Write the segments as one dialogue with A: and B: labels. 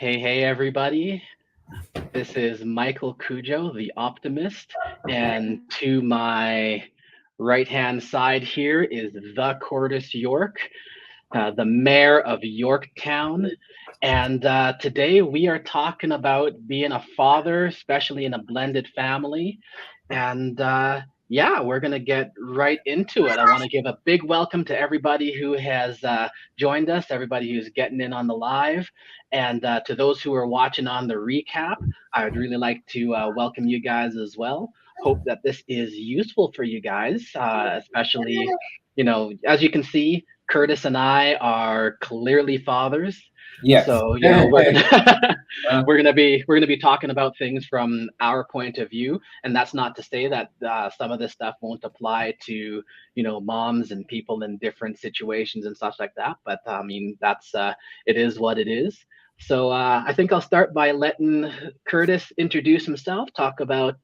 A: Hey, everybody. This is Michael Cujo, the optimist. And to my right hand side here is the Cordis York, the mayor of Yorktown. And today we are talking about being a father, especially in a blended family. And yeah, we're going to get right into it. I want to give a big welcome to everybody who has joined us, everybody who's getting in on the live. And to those who are watching on the recap, I would really like to welcome you guys as well. Hope that this is useful for you guys, especially, as you can see, Curtis and I are clearly fathers.
B: Yes.
A: So, we're gonna
B: Uh,
A: we're gonna be talking about things from our point of view, and that's not to say that some of this stuff won't apply to moms and people in different situations and stuff like that. But I mean, that's it is what it is. So I think I'll start by letting Curtis introduce himself, talk about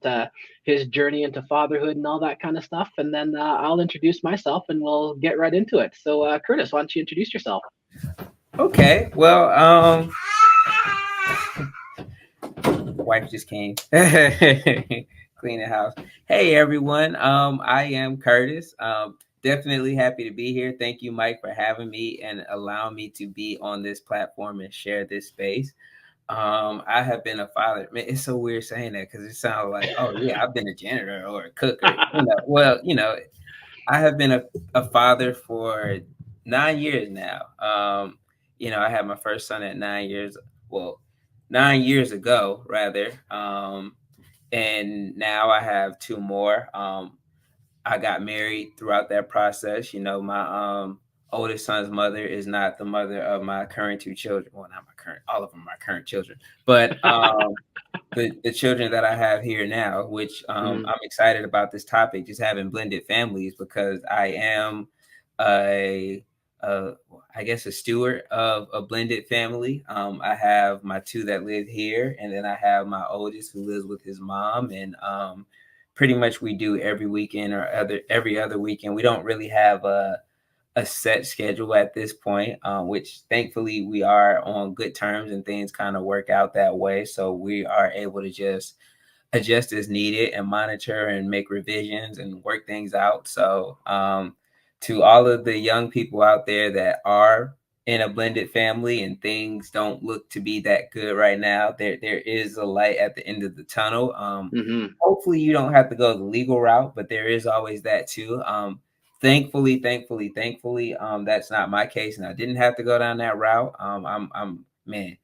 A: his journey into fatherhood and all that kind of stuff, and then I'll introduce myself, and we'll get right into it. So Curtis, why don't you introduce yourself?
B: okay. Well, wife just came. Clean the house. Hey everyone. I am Curtis. Definitely happy to be here. Thank you, Mike, for having me and allowing me to be on this platform and share this space. I have been a father. Man, it's so weird saying that because it sounds like, oh yeah, I've been a janitor or a cook or well, I have been a father for 9 years now. I had my first son at 9 years. Well, 9 years ago, rather. And now I have two more. I got married throughout that process. My oldest son's mother is not the mother of my current two children. Well, not my current, all of them are my current children, but the children that I have here now, which
A: Mhm.
B: I'm excited about this topic, just having blended families, because I am a, a I guess a steward of a blended family. I have my two that live here, and then I have my oldest who lives with his mom, and pretty much we do every weekend or every other weekend. We don't really have a set schedule at this point, which thankfully we are on good terms and things kind of work out that way. So we are able to just adjust as needed and monitor and make revisions and work things out. So to all of the young people out there that are in a blended family and things don't look to be that good right now, there is a light at the end of the tunnel.
A: Mhm.
B: Hopefully you don't have to go the legal route, but there is always that too. Thankfully, that's not my case, and I didn't have to go down that route. I'm man,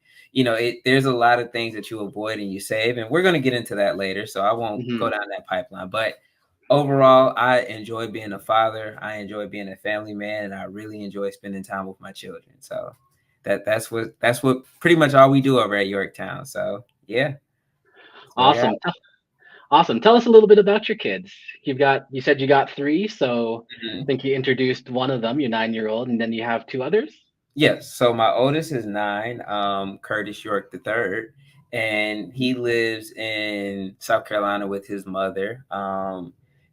B: there's a lot of things that you avoid and you save, and we're going to get into that later, so I won't go
A: Mhm.
B: down that pipeline. But overall, I enjoy being a father. I enjoy being a family man, and I really enjoy spending time with my children. So that's what pretty much all we do over at Yorktown. So yeah, so yeah.
A: Awesome. Awesome. Tell us a little bit about your kids. You said you got three, so I
B: Mhm.
A: think you introduced one of them, your 9-year-old, and then you have two others.
B: Yes. So my oldest is 9, Curtis York the third, and he lives in South Carolina with his mother.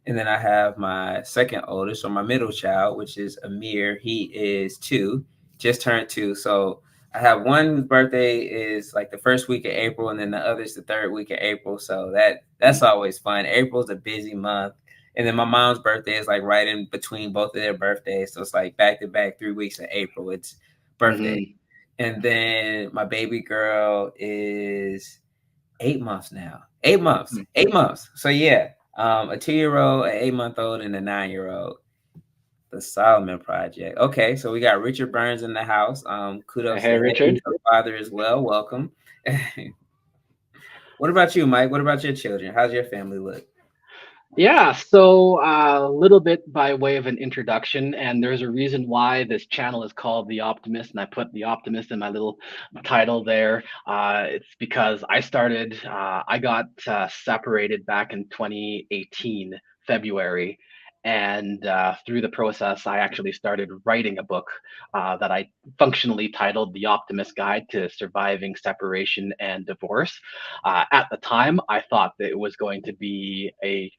B: And then I have my second oldest, or my middle child, which is Amir. He is 2, just turned 2. So I have one whose birthday is like the first week of April, and then the other's the third week of April. So that's always fun. April's a busy month. And then my mom's birthday is like right in between both of their birthdays. So it's like back to back 3 weeks of April. It's birthday.
A: Hmm.
B: And then my baby girl is 8 months now. 8 months. 8 months. So yeah. A 2-year old, an 8-month old, and a 9-year old. The Solomon Project. Okay, so we got Richard Burns in the house. Kudos
A: Hey,
B: to him. He's
A: Richard.
B: a father as well. Welcome. What about you, Mike? What about your children? How's your family look?
A: Yeah, so a little bit by way of an introduction, and there's a reason why this channel is called The Optimist, and I put The Optimist in my little title there. It's because I got separated back in 2018, February, and through the process, I actually started writing a book that I functionally titled The Optimist Guide to Surviving Separation and Divorce. At the time, I thought that it was going to be a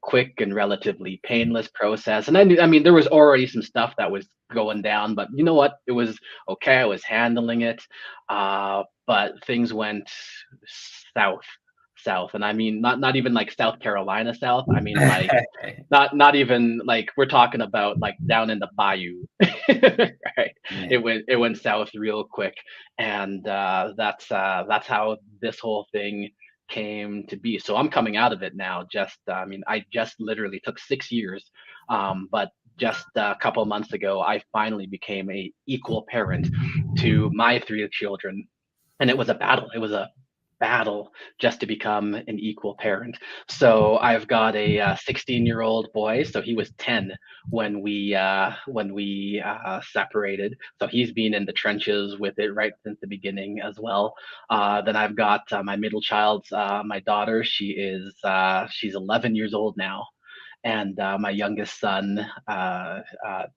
A: quick and relatively painless process. And I mean, there was already some stuff that was going down, but you know what? It was okay. I was handling it. But things went south, south. And I mean, not even like South Carolina south. I mean, like, not even like, we're talking about like down in the bayou. Right,
B: Yeah.
A: it went south real quick. And that's how this whole thing came to be. So I'm coming out of it now. Just I mean, I just literally took 6 years, but just a couple months ago I finally became a equal parent to my three children. And it was a battle. It was a battle just to become an equal parent. So I've got a 16-year-old boy. So he was 10 when we separated. So he's been in the trenches with it right since the beginning as well. Then I've got my middle child, my daughter. She's 11 years old now, and my youngest son,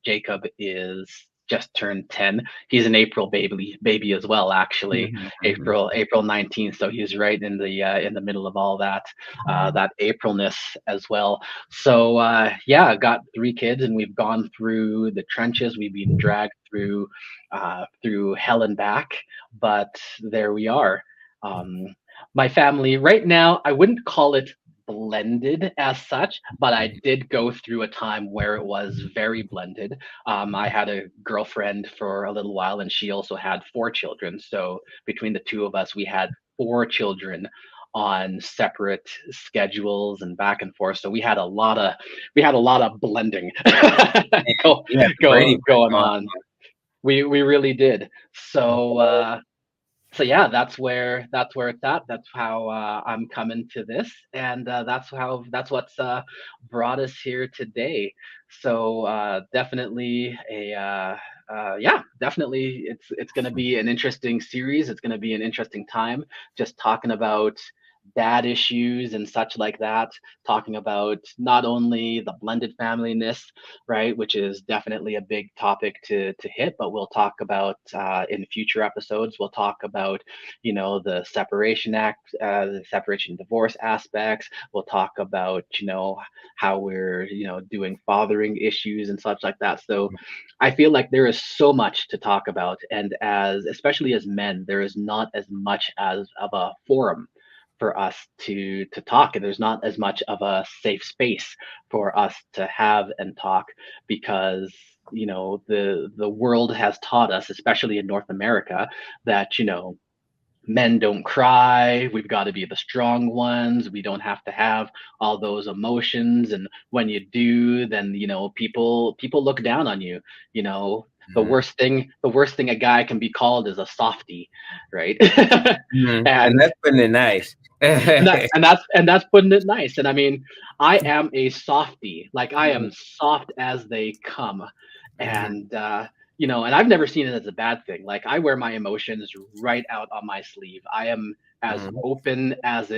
A: Jacob, is just turned 10. He's an April baby as well, actually. April 19th. So he's right in the middle of all that that Aprilness as well. So yeah, I got three kids, and we've gone through the trenches. We've been dragged through hell and back, but there we are. My family right now, I wouldn't call it blended as such, but I did go through a time where it was very blended. I had a girlfriend for a little while, and she also had four children. So between the two of us, we had four children on separate schedules and back and forth. So we had a lot of blending going on. We really did. So yeah, that's where it's at. That's how I'm coming to this, and that's what's brought us here today. So definitely yeah, definitely it's going to be an interesting series. It's going to be an interesting time, just talking about dad issues and such like that, talking about not only the blended familyness, right, which is definitely a big topic to hit, but we'll talk about in future episodes. We'll talk about, the Separation Act, the separation divorce aspects. We'll talk about, how we're, doing fathering issues and such like that. So I feel like there is so much to talk about, and especially as men, there is not as much as of a forum for us to talk, and there's not as much of a safe space for us to have and talk, because the world has taught us, especially in North America, that men don't cry. We've got to be the strong ones. We don't have to have all those emotions, and when you do, then people look down on you. The worst thing a guy can be called is a softie, right?
B: And that's putting it nice.
A: and that's putting it nice. And I mean, I am a softie. Like, I am soft as they come. And and I've never seen it as a bad thing. Like, I wear my emotions right out on my sleeve. I am as open as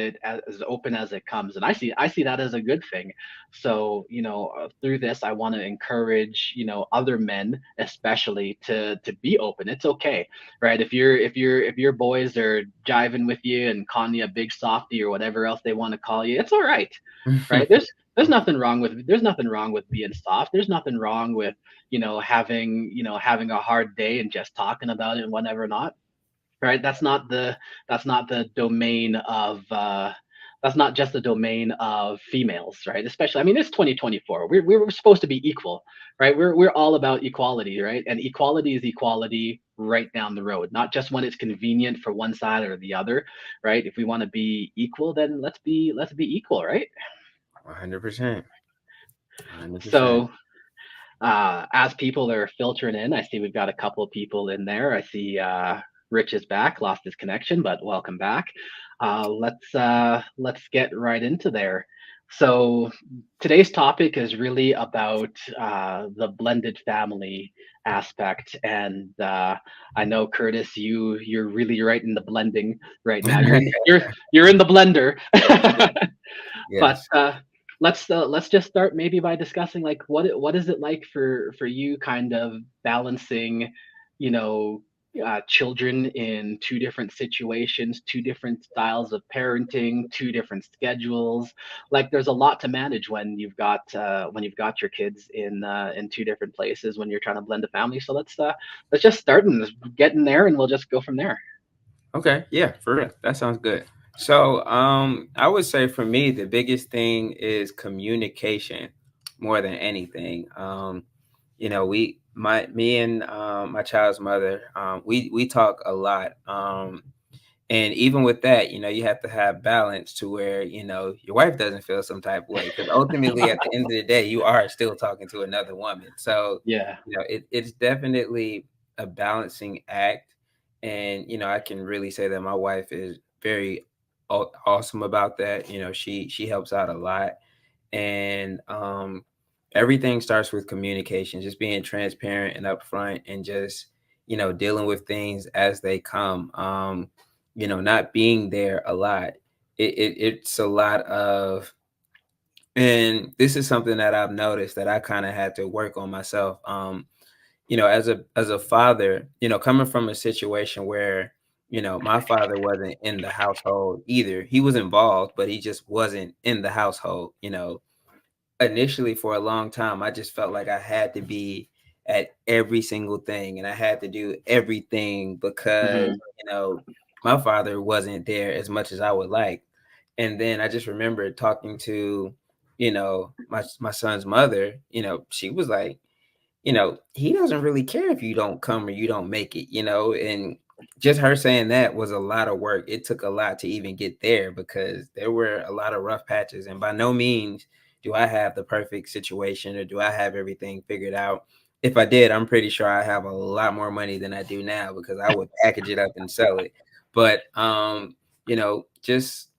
A: open as it comes, and I see that as a good thing. So through this, I want to encourage other men, especially, to be open. It's okay, right? If your boys are jiving with you and calling you a big softy or whatever else they want to call you, it's all right, right? There's nothing wrong with being soft. There's nothing wrong with having a hard day and just talking about it and whatever not, right? That's not the domain of that's not just the domain of females, right? Especially, I mean, it's 2024. We're supposed to be equal, right? We're all about equality, right? And equality is equality right down the road, not just when it's convenient for one side or the other, right? If we want to be equal, then let's be equal, right?
B: 100%.
A: So as people are filtering in, I see we've got a couple of people in there. I see Rich is back, lost his connection, but welcome back. Let's get right into there. So today's topic is really about the blended family aspect, and I know, Curtis, you're really right in the blending right now. You're in the blender.
B: Yes.
A: But let's just start maybe by discussing, like, what is it like for you, kind of balancing, you know children in two different situations, two different styles of parenting, two different schedules. Like there's a lot to manage when you've got your kids in two different places when you're trying to blend a family. So let's just start and get in there, and we'll just go from there.
B: Okay, yeah, for real. That sounds good. So, I would say for me, the biggest thing is communication more than anything. Me and my child's mother, we talk a lot. And even with that, you have to have balance to where, your wife doesn't feel some type of way. Because ultimately, at the end of the day, you are still talking to another woman. So,
A: Yeah.
B: it's definitely a balancing act. And, I can really say that my wife is very awesome about that. She helps out a lot. And everything starts with communication, just being transparent and upfront and just, dealing with things as they come. Not being there a lot. It's a lot of, and this is something that I've noticed that I kind of had to work on myself. As a father, coming from a situation where, my father wasn't in the household either. He was involved, but he just wasn't in the household. Initially for a long time, I just felt like I had to be at every single thing and I had to do everything because,
A: Hmm.
B: my father wasn't there as much as I would like. And then I just remember talking to, my son's mother. She was like, he doesn't really care if you don't come or you don't make it, and just her saying that was a lot of work. It took a lot to even get there because there were a lot of rough patches. And by no means do I have the perfect situation or do I have everything figured out. If I did, I'm pretty sure I have a lot more money than I do now because I would package it up and sell it. But, just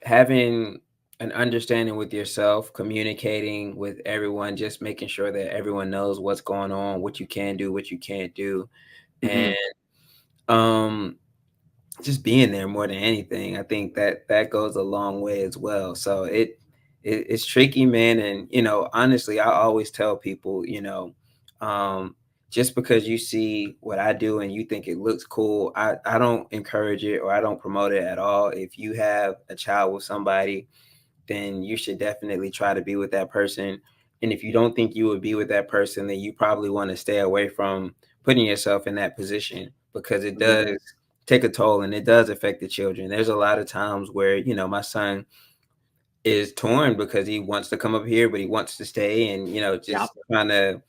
B: having an understanding with yourself, communicating with everyone, just making sure that everyone knows what's going on, what you can do, what you can't do, and
A: Hmm.
B: um, just being there more than anything. I think that goes a long way as well. So it's tricky, man. And honestly, I always tell people, um, just because you see what I do and you think it looks cool, I don't encourage it or I don't promote it at all. If you have a child with somebody, then you should definitely try to be with that person. And if you don't think you would be with that person, then you probably want to stay away from putting yourself in that position because it
A: Hmm.
B: does take a toll and it does affect the children. There's a lot of times where, my son is torn because he wants to come up here, but he wants to stay and,
A: Yeah.
B: just trying to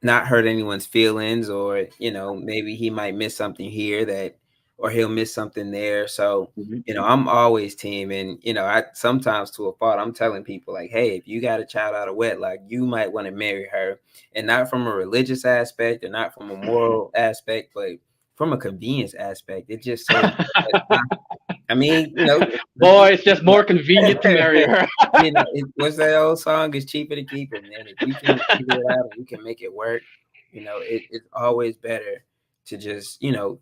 B: not hurt anyone's feelings, or maybe he might miss something here that, or he'll miss something there. So
A: Hmm.
B: I'm always team. And I sometimes, to a fault, I'm telling people like, hey, if you got a child out of wedlock, you might want to marry her, and not from a religious aspect or not from a moral aspect, but from a convenience aspect. It just saves so much time. I mean,
A: Boy, it's just more convenient to marry her.
B: what's that old song? It's cheaper to keep it, man. If you can figure it out and you can make it work, it's always better to just,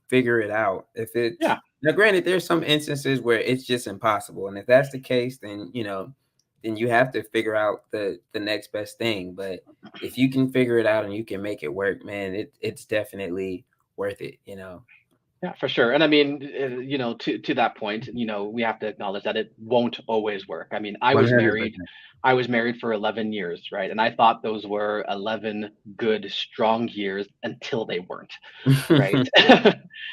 B: figure it out. If it's
A: Yeah.
B: now, granted, there's some instances where it's just impossible. And if that's the case, then, then you have to figure out the next best thing. But if you can figure it out and you can make it work, man, it's definitely worth it.
A: Yeah, for sure. And I mean, to that point, we have to acknowledge that it won't always work. I mean,
B: $100.
A: I was married for 11 years, right? And I thought those were 11 good, strong years until they weren't, right?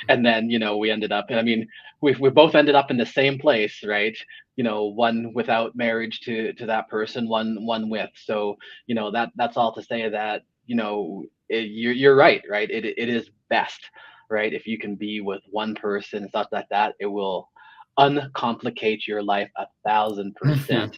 A: And then, we ended up, I mean, we both ended up in the same place, right? One without marriage to that person, one with. So, that's all to say that, you're right, right? It is best, right? If you can be with one person and stuff like that, it will uncomplicate your life 1,000%.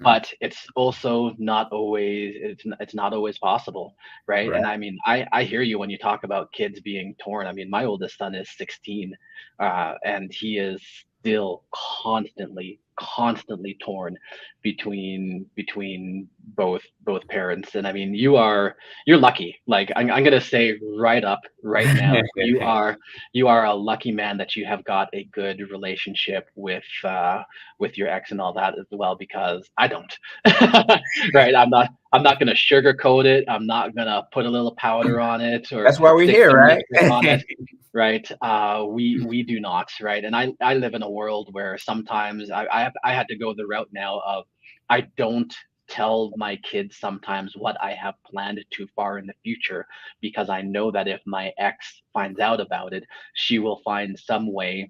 A: But it's also not always it's not always possible, right?
B: Right.
A: And I mean, I hear you when you talk about kids being torn. I mean, my oldest son is 16, and he is still constantly constantly torn between both parents. And I mean, you're lucky. Like I'm gonna say right up right now, you are a lucky man that you have got a good relationship with your ex and all that as well, because I don't. Right, I'm not gonna sugarcoat it. I'm not gonna put a little powder on it or
B: That's why we're
A: stick
B: here,
A: some
B: right?
A: lipstick on it. Right, we do not. Right, and I live in a world where sometimes I had to go the route now of I don't tell my kids sometimes what I have planned too far in the future, because I know that if my ex finds out about it, she will find some way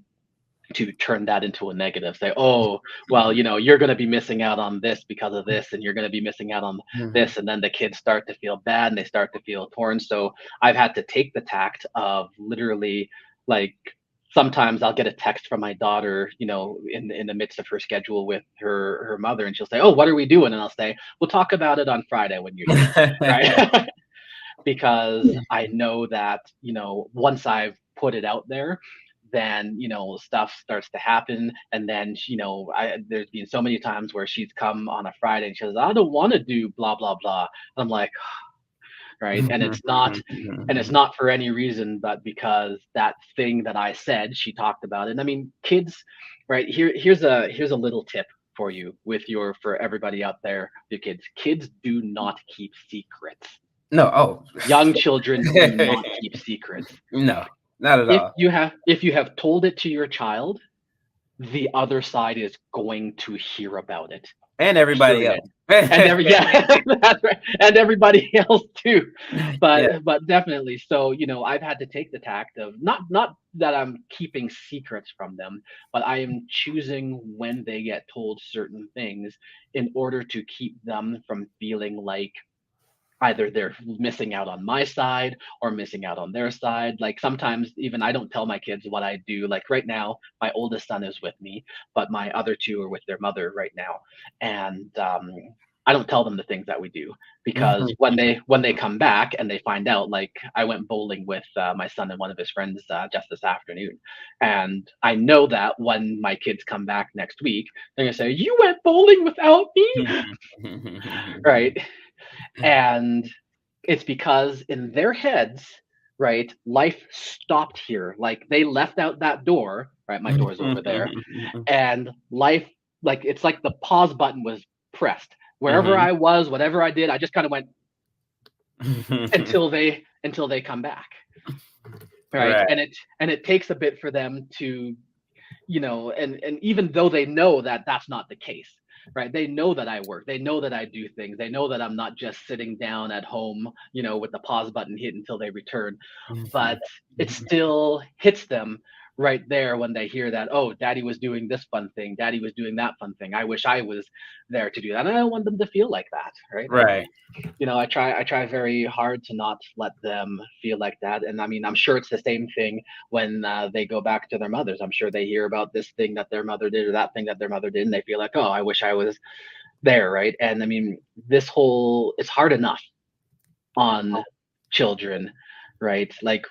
A: to turn that into a negative. Say, oh, well, you're going to be missing out on this because of this, and you're going to be missing out on
B: Mhm.
A: this. And then the kids start to feel bad and they start to feel torn. So I've had to take the tact of literally, like, sometimes I'll get a text from my daughter, in the midst of her schedule with her mother, and she'll say, oh, what are we doing? And I'll say, we'll talk about it on Friday when you're here. Right. Because I know that, once I've put it out there, then, stuff starts to happen. And then, there's been so many times where she's come on a Friday and she says, I don't want to do blah, blah, blah. I'm like, right. And it's not for any reason, but because that thing that I said, she talked about it. And I mean, kids, right here's a little tip for you for everybody out there, your kids do not keep secrets.
B: No, oh,
A: Young children do not keep secrets.
B: no, not at
A: If
B: all.
A: you have told it to your child, the other side is going to hear about it.
B: And everybody
A: Period.
B: else.
A: And that's right. And everybody else too.
B: Yeah.
A: But definitely. So, I've had to take the tact of not that I'm keeping secrets from them, but I am choosing when they get told certain things in order to keep them from feeling like either they're missing out on my side or missing out on their side. Like sometimes even I don't tell my kids what I do. Like right now, my oldest son is with me, but my other two are with their mother right now. And I don't tell them the things that we do, because when they come back and they find out, like I went bowling with my son and one of his friends just this afternoon, and I know that when my kids come back next week, they're gonna say, "You went bowling without me," right? And it's because in their heads, right, life stopped here. Like they left out that door, right? My door's over there, and life, like it's like the pause button was pressed. Wherever I was, whatever I did, I just kind of went until they come back, right?
B: Right.
A: And it takes a bit for them to, and even though they know that that's not the case, right? They know that I work, they know that I do things, they know that I'm not just sitting down at home, with the pause button hit until they return. But it still hits them right there when they hear that, oh, daddy was doing this fun thing, daddy was doing that fun thing, I wish I was there to do that. And I don't want them to feel like that, right?
B: Right.
A: I try very hard to not let them feel like that. And I mean, I'm sure it's the same thing when they go back to their mothers. I'm sure they hear about this thing that their mother did or that thing that their mother did, and they feel like, oh, I wish I was there, right? And I mean, it's hard enough on children, right? Like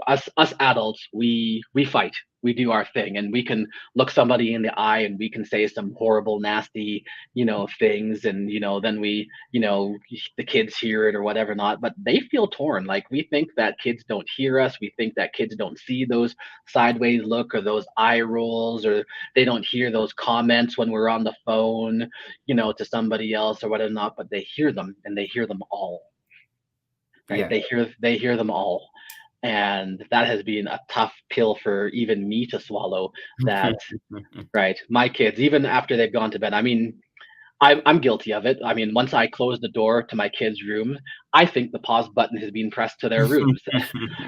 A: us adults, we fight, we do our thing, and we can look somebody in the eye and we can say some horrible, nasty, things, and then the kids hear it or whatever not, but they feel torn. Like we think that kids don't hear us, we think that kids don't see those sideways look or those eye rolls, or they don't hear those comments when we're on the phone, to somebody else or whatever not, but they hear them, and they hear them all, right?
B: Yeah.
A: They hear them all. And that has been a tough pill for even me to swallow, that, right, my kids, even after they've gone to bed, I mean, I'm guilty of it. I mean, once I close the door to my kids' room, I think the pause button has been pressed to their rooms,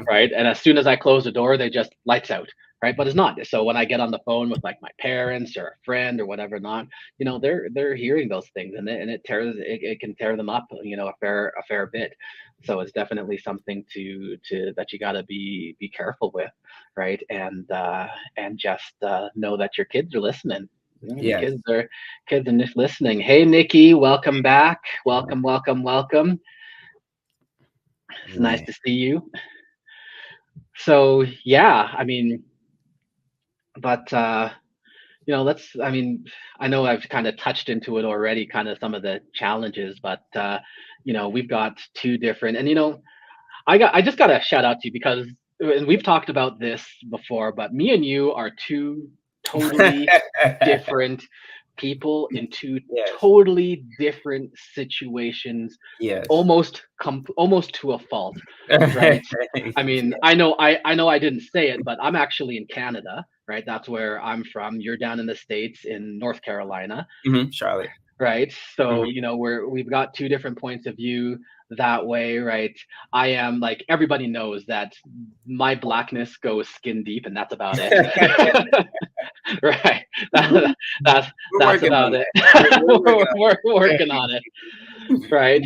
A: right? And as soon as I close the door, they just lights out, right? But it's not. So when I get on the phone with like my parents or a friend or whatever not, they're hearing those things, and it can tear them up, a fair bit. So it's definitely something to that you got to be careful with, right? And just know that your kids are listening. The
B: Yes.
A: kids are just listening. Hey, Nikki, welcome back. Welcome, welcome, welcome. It's nice
B: Man.
A: to see you. So yeah, I mean, but let's, I mean, I know I've kind of touched into it already, kind of some of the challenges, but we've got two different, and I just got to shout out to you because, and we've talked about this before, but me and you are two totally different people in two
B: Yes.
A: totally different situations,
B: Yes.
A: almost to a fault, right? I mean, I know I didn't say it, but I'm actually in Canada, right? That's where I'm from. You're down in the States in North Carolina,
B: Charlotte.
A: right? So,
B: Mhm.
A: we've got two different points of view that way, right? I am like, everybody knows that my blackness goes skin deep, and that's about it. Right. That, that's
B: We're
A: that's
B: working on
A: about it.
B: that. We're working
A: We're
B: on
A: working on it, right?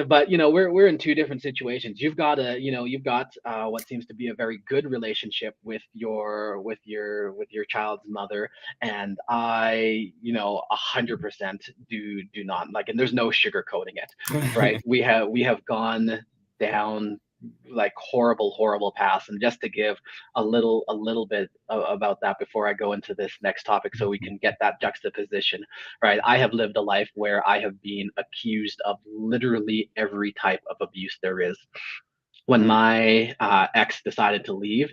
A: But we're in two different situations. You've got what seems to be a very good relationship with your child's mother, and I 100% do not like, and there's no sugarcoating it, right?
B: it.
A: We have gone down like horrible paths, and just to give a little bit about that before I go into this next topic, so we can get that juxtaposition, right? I have lived a life where I have been accused of literally every type of abuse there is. When
B: Mm,
A: my ex decided to leave,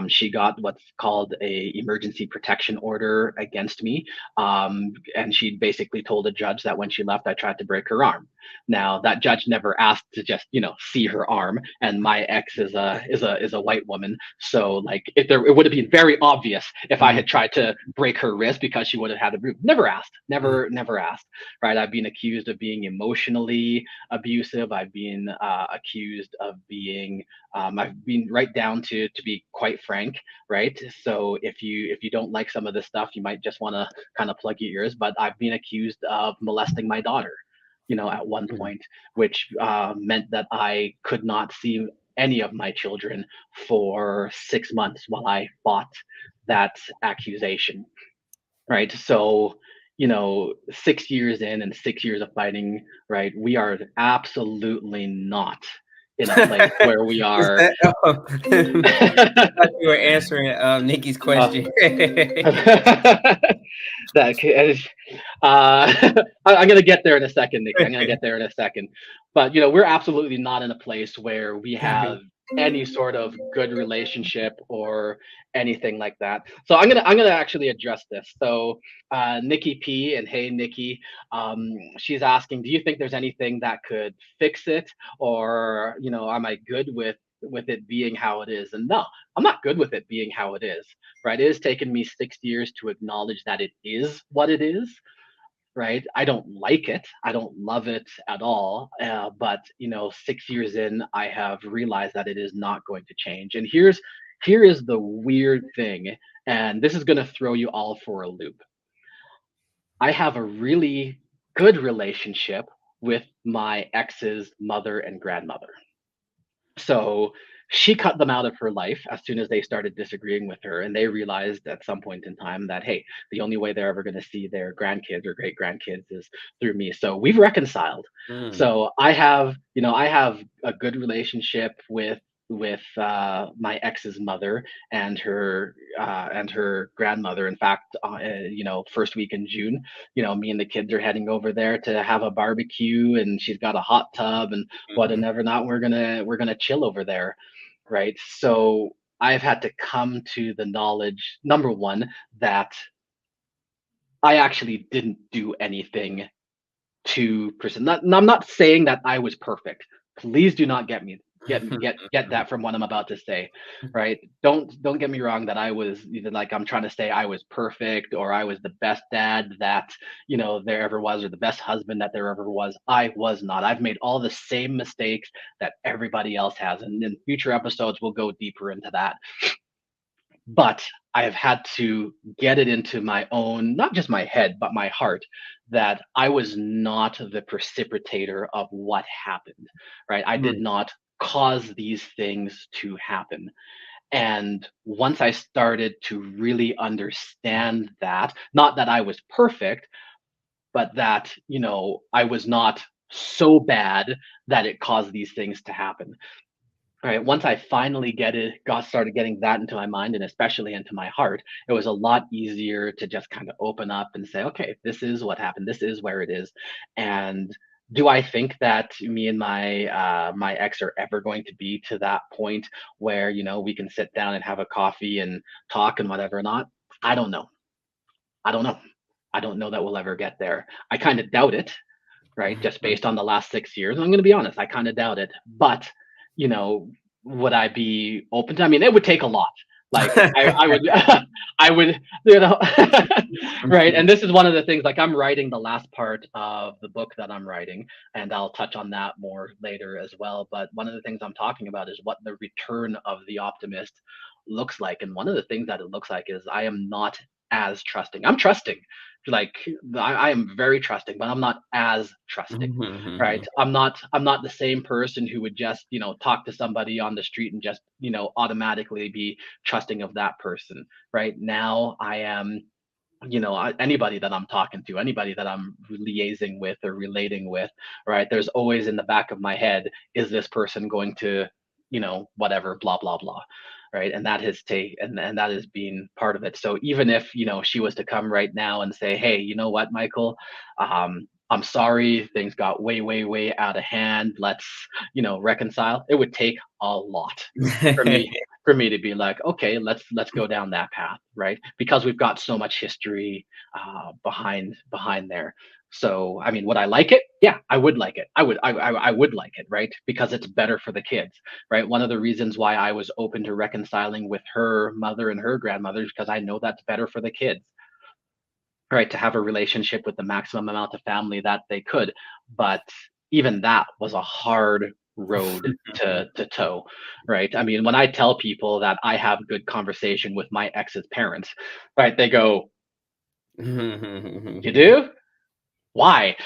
A: she got what's called a emergency protection order against me, and she basically told a judge that when she left, I tried to break her arm. Now that judge never asked to just see her arm, and my ex is a white woman, so like it would have been very obvious if I
B: mm,
A: had tried to break her wrist, because she would have had a bruise. Never asked,
B: mm,
A: never asked, right? I've been accused of being emotionally abusive. I've been accused of being, I've been right down to be quite frank, right? So if you don't like some of this stuff, you might just want to kind of plug your ears. But I've been accused of molesting my daughter, at one
B: mm.
A: point, which meant that I could not see any of my children for 6 months while I fought that accusation, right? So, 6 years in and 6 years of fighting, right? We are absolutely not in a place where we
B: Is
A: are.
B: that, I thought you were answering Nikki's
A: uh,
B: question.
A: that is, I'm gonna get there in a second, Nikki. I'm gonna get there in a second. But we're absolutely not in a place where we have any sort of good relationship or anything like that. So I'm gonna actually address this. So Nikki P, and hey Nikki, she's asking, do you think there's anything that could fix it, or am I good with it being how it is? And no, I'm not good with it being how it is, right? It has taken me 6 years to acknowledge that it is what it is, right? I don't like it. I don't love it at all. But 6 years in, I have realized that it is not going to change. And here is the weird thing, and this is going to throw you all for a loop. I have a really good relationship with my ex's mother and grandmother. So she cut them out of her life as soon as they started disagreeing with her, and they realized at some point in time that, hey, the only way they're ever going to see their grandkids or great grandkids is through me. So we've reconciled.
B: Mm,
A: So I have a good relationship with my ex's mother and her grandmother. In fact, first week in June, me and the kids are heading over there to have a barbecue, and she's got a hot tub and
B: mhm,
A: whatever. Not we're gonna chill over there, right? So I've had to come to the knowledge, number one, that I actually didn't do anything to person. I'm not saying that I was perfect. Please do not get that from what I'm about to say, right? Don't get me wrong, that I was either, like, I'm trying to say I was perfect, or I was the best dad that there ever was, or the best husband that there ever was. I was not. I've made all the same mistakes that everybody else has, and in future episodes we'll go deeper into that. But I have had to get it into my own, not just my head, but my heart, that I was not the precipitator of what happened, right? I did
B: mm,
A: not cause these things to happen. And once I started to really understand that, not that I was perfect, but that, I was not so bad that it caused these things to happen. Right. Once I finally got started getting that into my mind and especially into my heart, it was a lot easier to just kind of open up and say, okay, this is what happened. This is where it is. And do I think that me and my ex are ever going to be to that point where, we can sit down and have a coffee and talk and whatever or not? I don't know. I don't know. I don't know that we'll ever get there. I kind of doubt it, right? Just based on the last 6 years. I'm going to be honest, I kind of doubt it. But, you know, would I be open to? I mean, it would take a lot. Like I would, I would, right. And this is one of the things. Like I'm writing the last part of the book that I'm writing, and I'll touch on that more later as well. But one of the things I'm talking about is what the return of the optimist looks like. And one of the things that it looks like is I am not as trusting. I'm trusting, like I am very trusting, but I'm not as trusting, right? I'm not the same person who would just talk to somebody on the street and just automatically be trusting of that person. Right now I am, anybody that I'm talking to, anybody that I'm liaising with or relating with, right? There's always in the back of my head, is this person going to, whatever, blah, blah, blah. Right. And that has and that has been part of it. So even if, she was to come right now and say, hey, you know what, Michael, I'm sorry, things got way, way, way out of hand. Let's, reconcile. It would take a lot for me to be like, okay, let's go down that path, right? Because we've got so much history behind there. So, I mean, would I like it? Yeah, I would like it. I would like it, right? Because it's better for the kids, right? One of the reasons why I was open to reconciling with her mother and her grandmother is because I know that's better for the kids, right? To have a relationship with the maximum amount of family that they could. But even that was a hard road to toe, right? I mean, when I tell people that I have good conversation with my ex's parents, right? They go, "You do? Why?"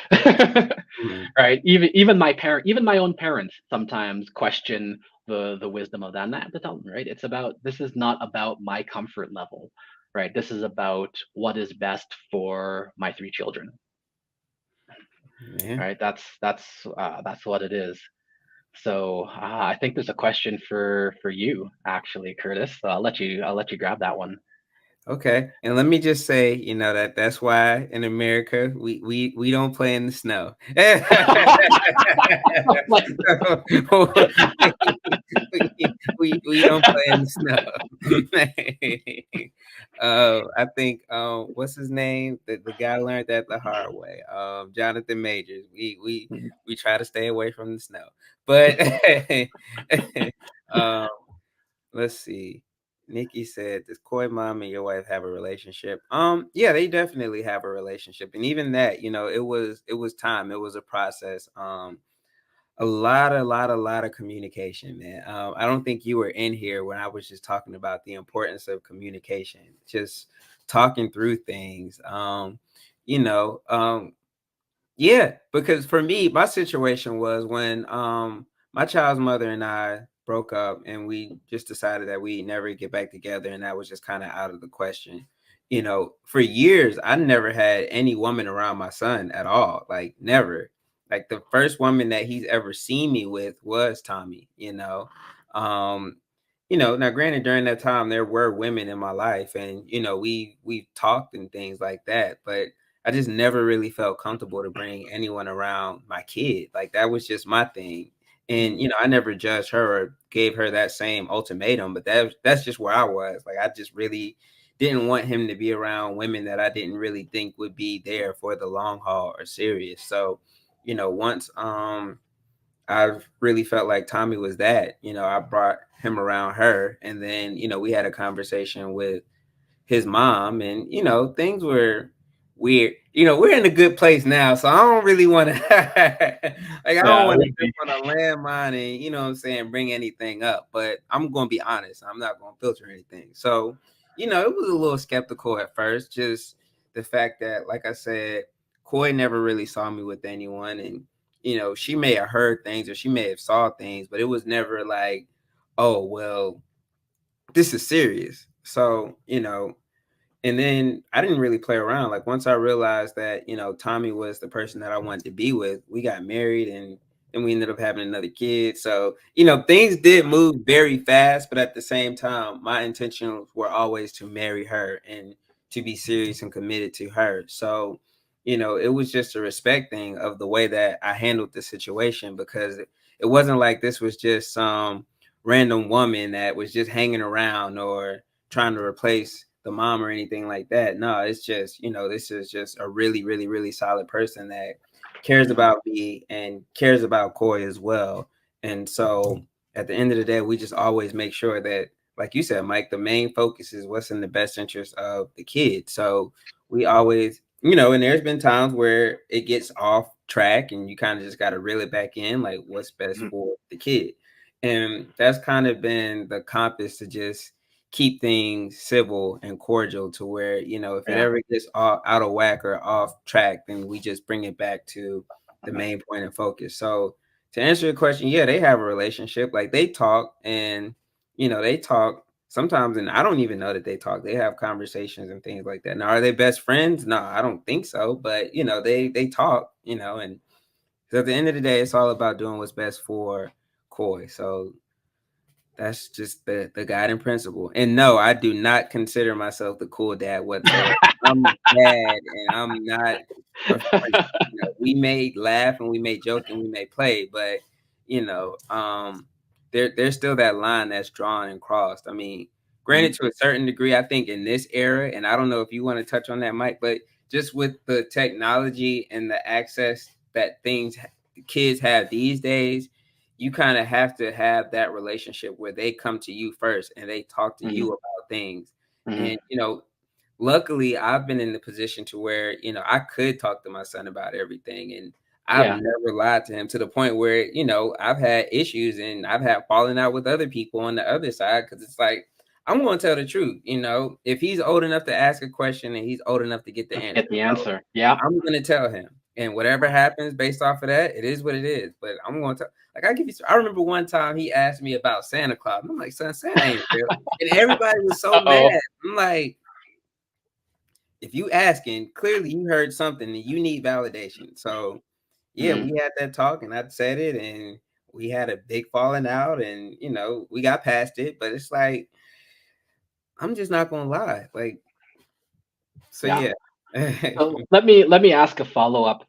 A: Right? Even my own parents sometimes question the wisdom of that. And I have to tell them, right? This is not about my comfort level, right? This is about what is best for my three children,
B: Yeah.
A: right? That's what it is. So I think there's a question for you actually, Curtis. So I'll let you grab that one.
B: Okay, and let me just say, that's why in America we don't play in the snow.
A: Like,
B: we don't play in the snow. I think what's his name? The guy learned that the hard way. Jonathan Majors. We try to stay away from the snow, but um, let's see. Nikki said, "Does Koi mom and your wife have a relationship?" Yeah, they definitely have a relationship, and even that, it was time. It was a process. A lot of communication, man. I don't think you were in here when I was just talking about the importance of communication, just talking through things. You know, yeah, because for me, my situation was when my child's mother and I broke up and we just decided that we never get back together, and that was just kind of out of the question. For years I never had any woman around my son at all, like never. Like the first woman that he's ever seen me with was Tommy. Um now granted during that time there were women in my life, and we talked and things like that, but I just never really felt comfortable to bring anyone around my kid. Like that was just my thing. And I never judged her or gave her that same ultimatum, but that's just where I was. Like I just really didn't want him to be around women that I didn't really think would be there for the long haul or serious. So, once I really felt like Tommy was that, I brought him around her, and then, we had a conversation with his mom, and things were weird. We're in a good place now, so I don't really want to like I don't
A: yeah,
B: want to jump on a landmine and what I'm saying, bring anything up, but I'm going to be honest. I'm not going to filter anything. So it was a little skeptical at first, just the fact that, like I said, Koi never really saw me with anyone, and she may have heard things or she may have saw things, but it was never like, oh well, this is serious. So and then I didn't really play around. Like once I realized that, Tommy was the person that I wanted to be with, we got married, and and we ended up having another kid. So, you know, things did move very fast, but at the same time, my intentions were always to marry her and to be serious and committed to her. So, you know, it was just a respect thing of the way that I handled the situation, because it wasn't like this was just some random woman that was just hanging around or trying to replace the mom or anything like that. No, it's just, you know, this is just a really, really, really solid person that cares
A: Mhm.
B: about me and cares about Coy as well. And so at the end of the day, we just always make sure that, like you said, Mike, the main focus is what's in the best interest of the kid. So we always, you know, and there's been times where it gets off track and you kind of just got to reel it back in, like what's best
A: Mhm.
B: for the kid. And that's kind of been the compass to just keep things civil and cordial, to where, you know, if it
A: Yeah.
B: ever gets out of whack or off track, then we just bring it back to the main point of focus. So to answer your question, yeah, they have a relationship. Like they talk, and you know, they talk sometimes, and I don't even know that they talk. They have conversations and things like that. Now, are they best friends? No, I don't think so. But you know, they talk. You know, and so at the end of the day, it's all about doing what's best for Coy. So that's just the guiding principle. And no, I do not consider myself the cool dad whatsoever. I'm dad, and I'm not a friend. You know, we may laugh and we may joke and we may play, but you know, there's still that line that's drawn and crossed. I mean, granted,
A: Mhm.
B: to a certain degree, I think in this era, and I don't know if you want to touch on that, Mike, but just with the technology and the access that kids have these days, you kind of have to have that relationship where they come to you first and they talk to you
A: Mhm.
B: about things.
A: Mhm.
B: And, you know, luckily I've been in the position to where, you know, I could talk to my son about everything. And I've
A: Yeah.
B: never lied to him, to the point where, you know, I've had issues and I've had falling out with other people on the other side. Cause it's like, I'm going to tell the truth. You know, if he's old enough to ask a question and he's old enough to get the
A: Get
B: answer,
A: the
B: so
A: answer. Yeah.
B: I'm going to tell him. And whatever happens based off of that, it is what it is. But I'm going to, like, I remember one time he asked me about Santa Claus. And I'm like, son, Santa ain't real. And everybody was so mad.
A: Uh-oh.
B: I'm like, if you asking, clearly you heard something and you need validation. So yeah,
A: Mhm.
B: we had that talk and I said it, and we had a big falling out, and you know, we got past it. But it's like, I'm just not gonna lie. Like, so
A: Yeah.
B: yeah.
A: So let me ask a follow-up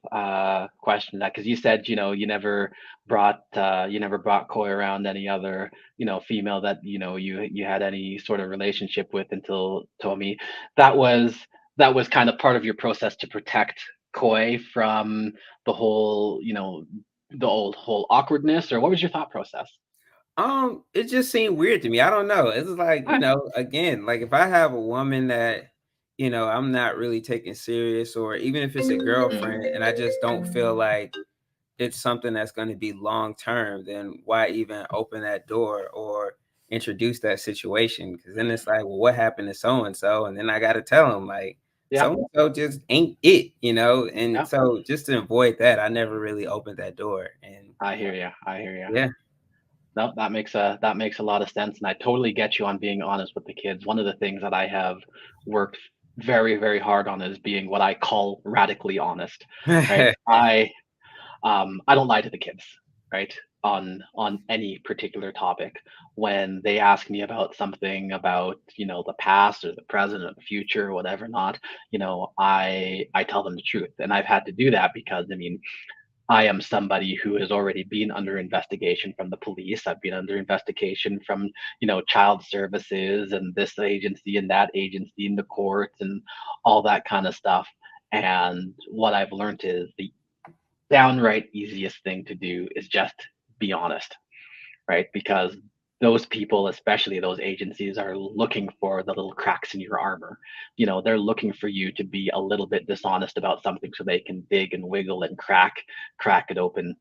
A: question, that because you said, you never brought Koi around any other, female that, you had any sort of relationship with until told me. That was that was kind of part of your process to protect Koi from the whole, the old whole awkwardness, or what was your thought process?
B: It just seemed weird to me. I don't know. It's like, you
A: Okay.
B: know, again, like if I have a woman that, you know, I'm not really taking serious, or even if it's a
A: Mm,
B: girlfriend and I just don't feel like it's something that's going to be long term, then why even open that door or introduce that situation? Because then it's like, well, what happened to so and so? And then I got to tell them, like,
A: yeah,
B: so and so just ain't it, you know? And
A: yeah.
B: so just to avoid that, I never really opened that door. And
A: I hear you. I hear you.
B: yeah.
A: No, that makes a lot of sense, and I totally get you on being honest with the kids. One of the things that I have worked very, very hard on is being what I call radically honest, right? I don't lie to the kids, right? On any particular topic. When they ask me about something about, the past or the present or the future or whatever not, I tell them the truth. And I've had to do that because, I mean, I am somebody who has already been under investigation from the police. I've been under investigation from, child services and this agency and that agency and the courts and all that kind of stuff. And what I've learned is the downright easiest thing to do is just be honest, right? Because those people, especially those agencies, are looking for the little cracks in your armor. They're looking for you to be a little bit dishonest about something so they can dig and wiggle and crack it open,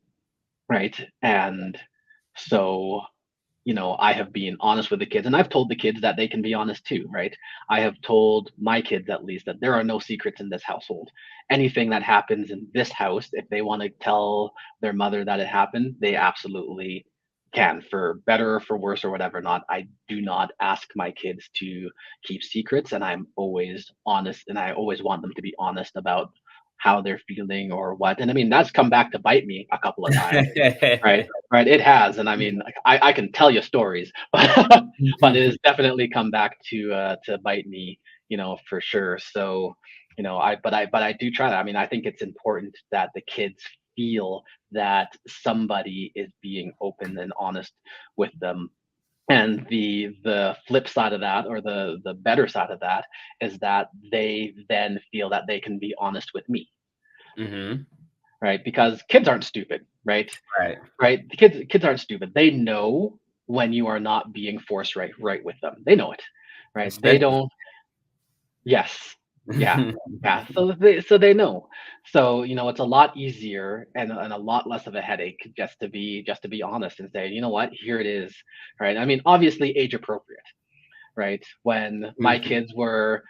A: right? And so, I have been honest with the kids, and I've told the kids that they can be honest too, right? I have told my kids, at least, that there are no secrets in this household. Anything that happens in this house, if they want to tell their mother that it happened, they absolutely can, for better or for worse or whatever not. I do not ask my kids to keep secrets, and I'm always honest, and I always want them to be honest about how they're feeling or what. And I mean, that's come back to bite me a couple of times, right? Right. It has. And I mean, like, I can tell you stories, but it has definitely come back to bite me, for sure. So, but I do try that. I mean, I think it's important that the kids feel that somebody is being open and honest with them. And the flip side of that, or the better side of that, is that they then feel that they can be honest with me,
B: Hmm.
A: right? Because kids aren't stupid, right?
B: Right.
A: Right? The kids aren't stupid. They know when you are not being forced right with them. They know it, right? They
B: Especially.
A: don't. Yes. Yeah. Yeah. So they know. So, it's a lot easier and a lot less of a headache just to be honest and say, you know what, here it is. Right. I mean, obviously age appropriate, right? When my
B: Mhm.
A: kids were,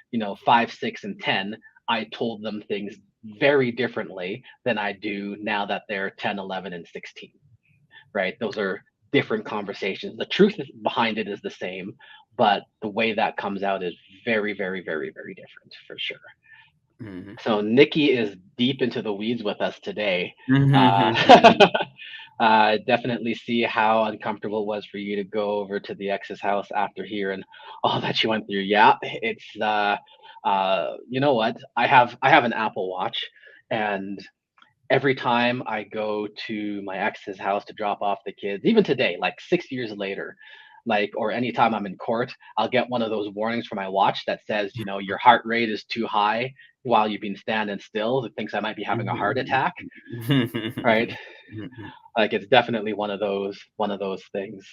A: 5, 6, and 10, I told them things very differently than I do now that they're 10, 11, and 16, right? Those are different conversations. The truth behind it is the same, but the way that comes out is very, very, very, very different for sure.
B: Mhm.
A: So Nikki is deep into the weeds with us today. Uh,
B: Mhm.
A: definitely see how uncomfortable it was for you to go over to the ex's house after hearing all that you went through. Yeah, it's you know what? I have an Apple Watch, and every time I go to my ex's house to drop off the kids, even today, like 6 years later, like, or anytime I'm in court, I'll get one of those warnings for my watch that says, your heart rate is too high while you've been standing still. It thinks I might be having a heart attack, right? Like, it's definitely one of those things.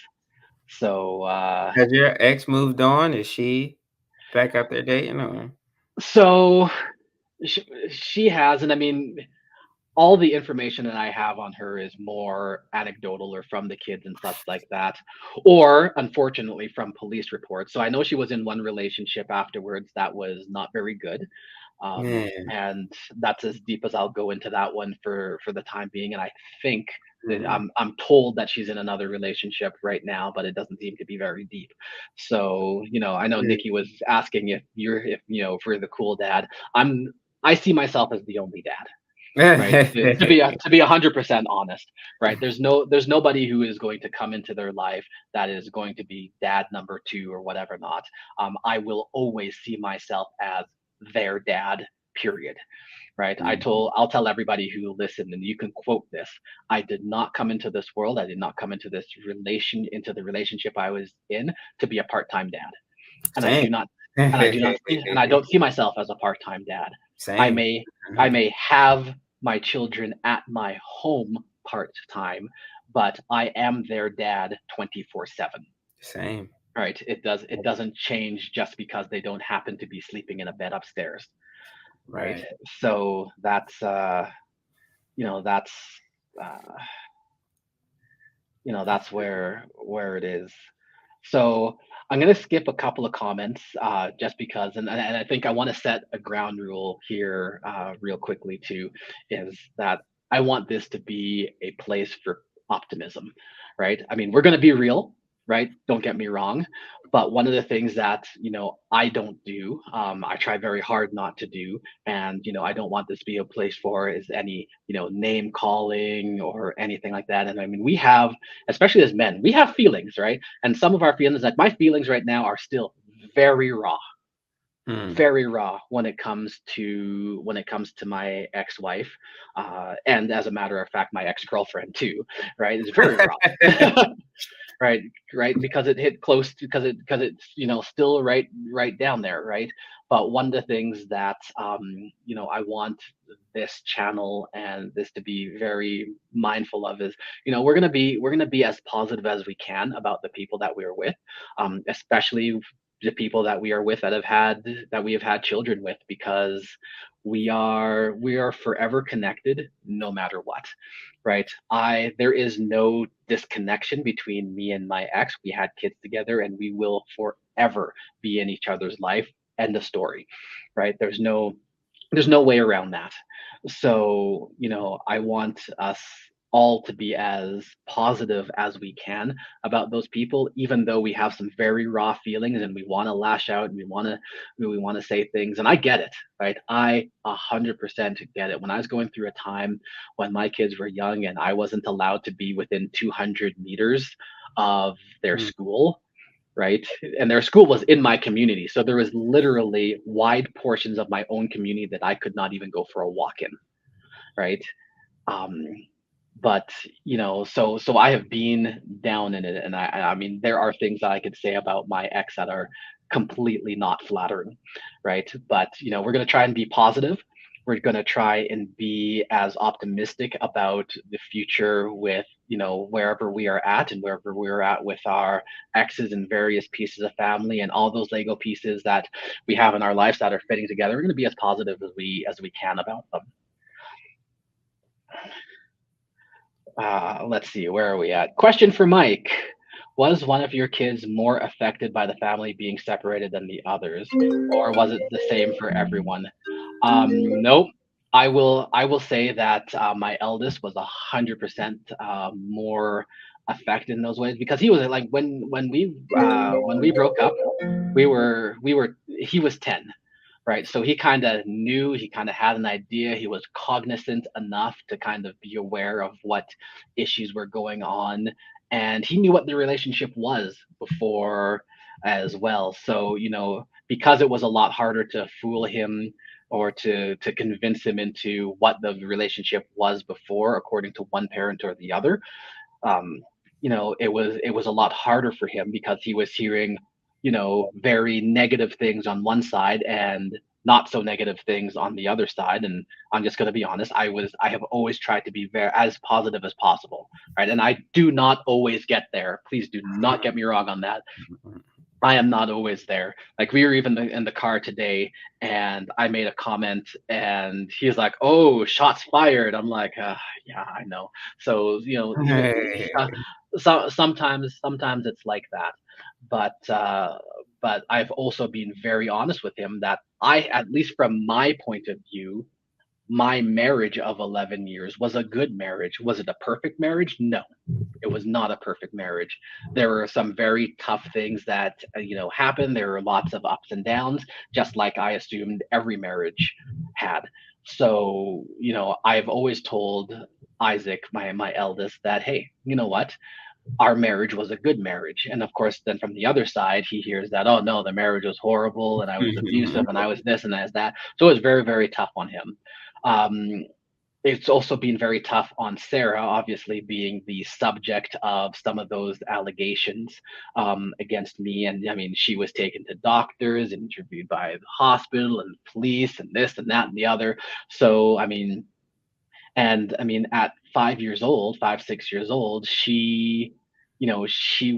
A: So,
B: Has your ex moved on? Is she back out there dating or?
A: so she has, and I mean, all the information that I have on her is more anecdotal or from the kids and such like that, or unfortunately from police reports. So I know she was in one relationship afterwards that was not very good.
B: Man.
A: And that's as deep as I'll go into that one for the time being. And I think that
B: Mhm.
A: I'm told that she's in another relationship right now, but it doesn't seem to be very deep. So, I know
B: Yeah.
A: Nikki was asking if we're the cool dad. I see myself as the only dad, right? To be 100% honest, right? There's nobody who is going to come into their life that is going to be dad number two or whatever not. I will always see myself as their dad, period. Right?
B: Mhm.
A: I'll tell everybody who listened, and you can quote this. I did not come into this world. I did not come into the relationship I was in to be a part-time dad. And I
B: Same.
A: do not and I don't see myself as a part-time dad. I
B: Same.
A: may I
B: Mhm.
A: may have my children at my home part-time, but I am their dad 24/7.
B: Same.
A: Right? It doesn't change just because they don't happen to be sleeping in a bed upstairs, right?
B: Right.
A: So that's uh that's where it is. So I'm going to skip a couple of comments just because, and I think I want to set a ground rule here real quickly too, is that I want this to be a place for optimism, right? I mean, we're going to be real, right? Don't get me wrong. But one of the things that, I don't do, I try very hard not to do, and, I don't want this to be a place for is any, name calling or anything like that. And I mean, we have, especially as men, we have feelings, right? And some of our feelings, like my feelings right now, are still very raw,
B: Mm.
A: very raw when it comes to my ex-wife, and as a matter of fact, my ex-girlfriend too, right? It's very raw. Right, right, because it hit close because it's still right down there, right? But one of the things that I want this channel and this to be very mindful of is, we're gonna be as positive as we can about the people that we're with, especially the people that we are with that we have had children with, because we are forever connected no matter what, right? There is no disconnection between me and my ex. We had kids together, and we will forever be in each other's life. End of story, right? There's no way around that. So, I want us all to be as positive as we can about those people, even though we have some very raw feelings and we want to lash out and we want to say things. And I get it, right? I 100% get it. When I was going through a time when my kids were young and I wasn't allowed to be within 200 meters of their
B: Mm.
A: school, right? And their school was in my community. So there was literally wide portions of my own community that I could not even go for a walk in, right? Um, but so I have been down in it, and I mean, there are things that I could say about my ex that are completely not flattering, right? But we're gonna try and be positive. We're gonna try and be as optimistic about the future with wherever we are at and wherever we're at with our exes and various pieces of family and all those Lego pieces that we have in our lives that are fitting together. We're gonna be as positive as we can about them. Let's see, where are we at? Question for Mike. Was one of your kids more affected by the family being separated than the others, or was it the same for everyone? Nope. I will say that my eldest was 100% more affected in those ways because he was like when we broke up, he was 10, right? So he kind of knew, he kind of had an idea, he was cognizant enough to kind of be aware of what issues were going on, and he knew what the relationship was before as well. So, because it was a lot harder to fool him or to convince him into what the relationship was before, according to one parent or the other, it was a lot harder for him because he was hearing, very negative things on one side and not so negative things on the other side. And I'm just going to be honest, I have always tried to be very as positive as possible, right? And I do not always get there. Please do not get me wrong on that. I am not always there. Like we were even in the car today, and I made a comment, and he's like, "Oh, shots fired." I'm like, "Yeah, I know." So sometimes it's like that, but I've also been very honest with him that at least from my point of view, my marriage of 11 years was a good marriage. Was it a perfect marriage? No, it was not a perfect marriage. There were some very tough things that happened. There were lots of ups and downs, just like I assumed every marriage had. So I've always told Isaac, my eldest, that hey, you know what? Our marriage was a good marriage. And of course, then from the other side, he hears that, oh no, the marriage was horrible and I was abusive and I was this and I was that. So it was very, very tough on him. Um, it's also been very tough on Sarah, obviously being the subject of some of those allegations against me. And I mean, she was taken to doctors, interviewed by the hospital and police, and this and that and the other. So I mean, at 5 years old, 6 years old, she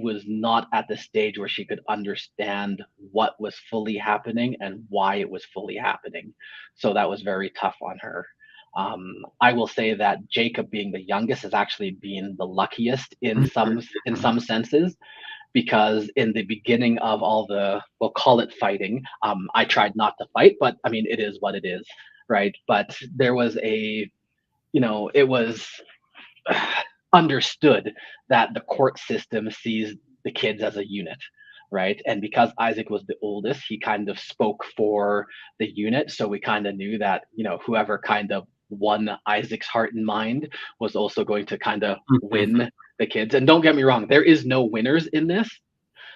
A: was not at the stage where she could understand what was fully happening and why it was fully happening. So that was very tough on her. I will say that Jacob, being the youngest, has actually been the luckiest in some senses because in the beginning of all the, we'll call it fighting, I tried not to fight, but I mean, it is what it is, right? But there was it was understood that the court system sees the kids as a unit, right? And because Isaac was the oldest, he kind of spoke for the unit. So we kind of knew that, whoever kind of won Isaac's heart and mind was also going to kind of win the kids. And don't get me wrong, there is no winners in this,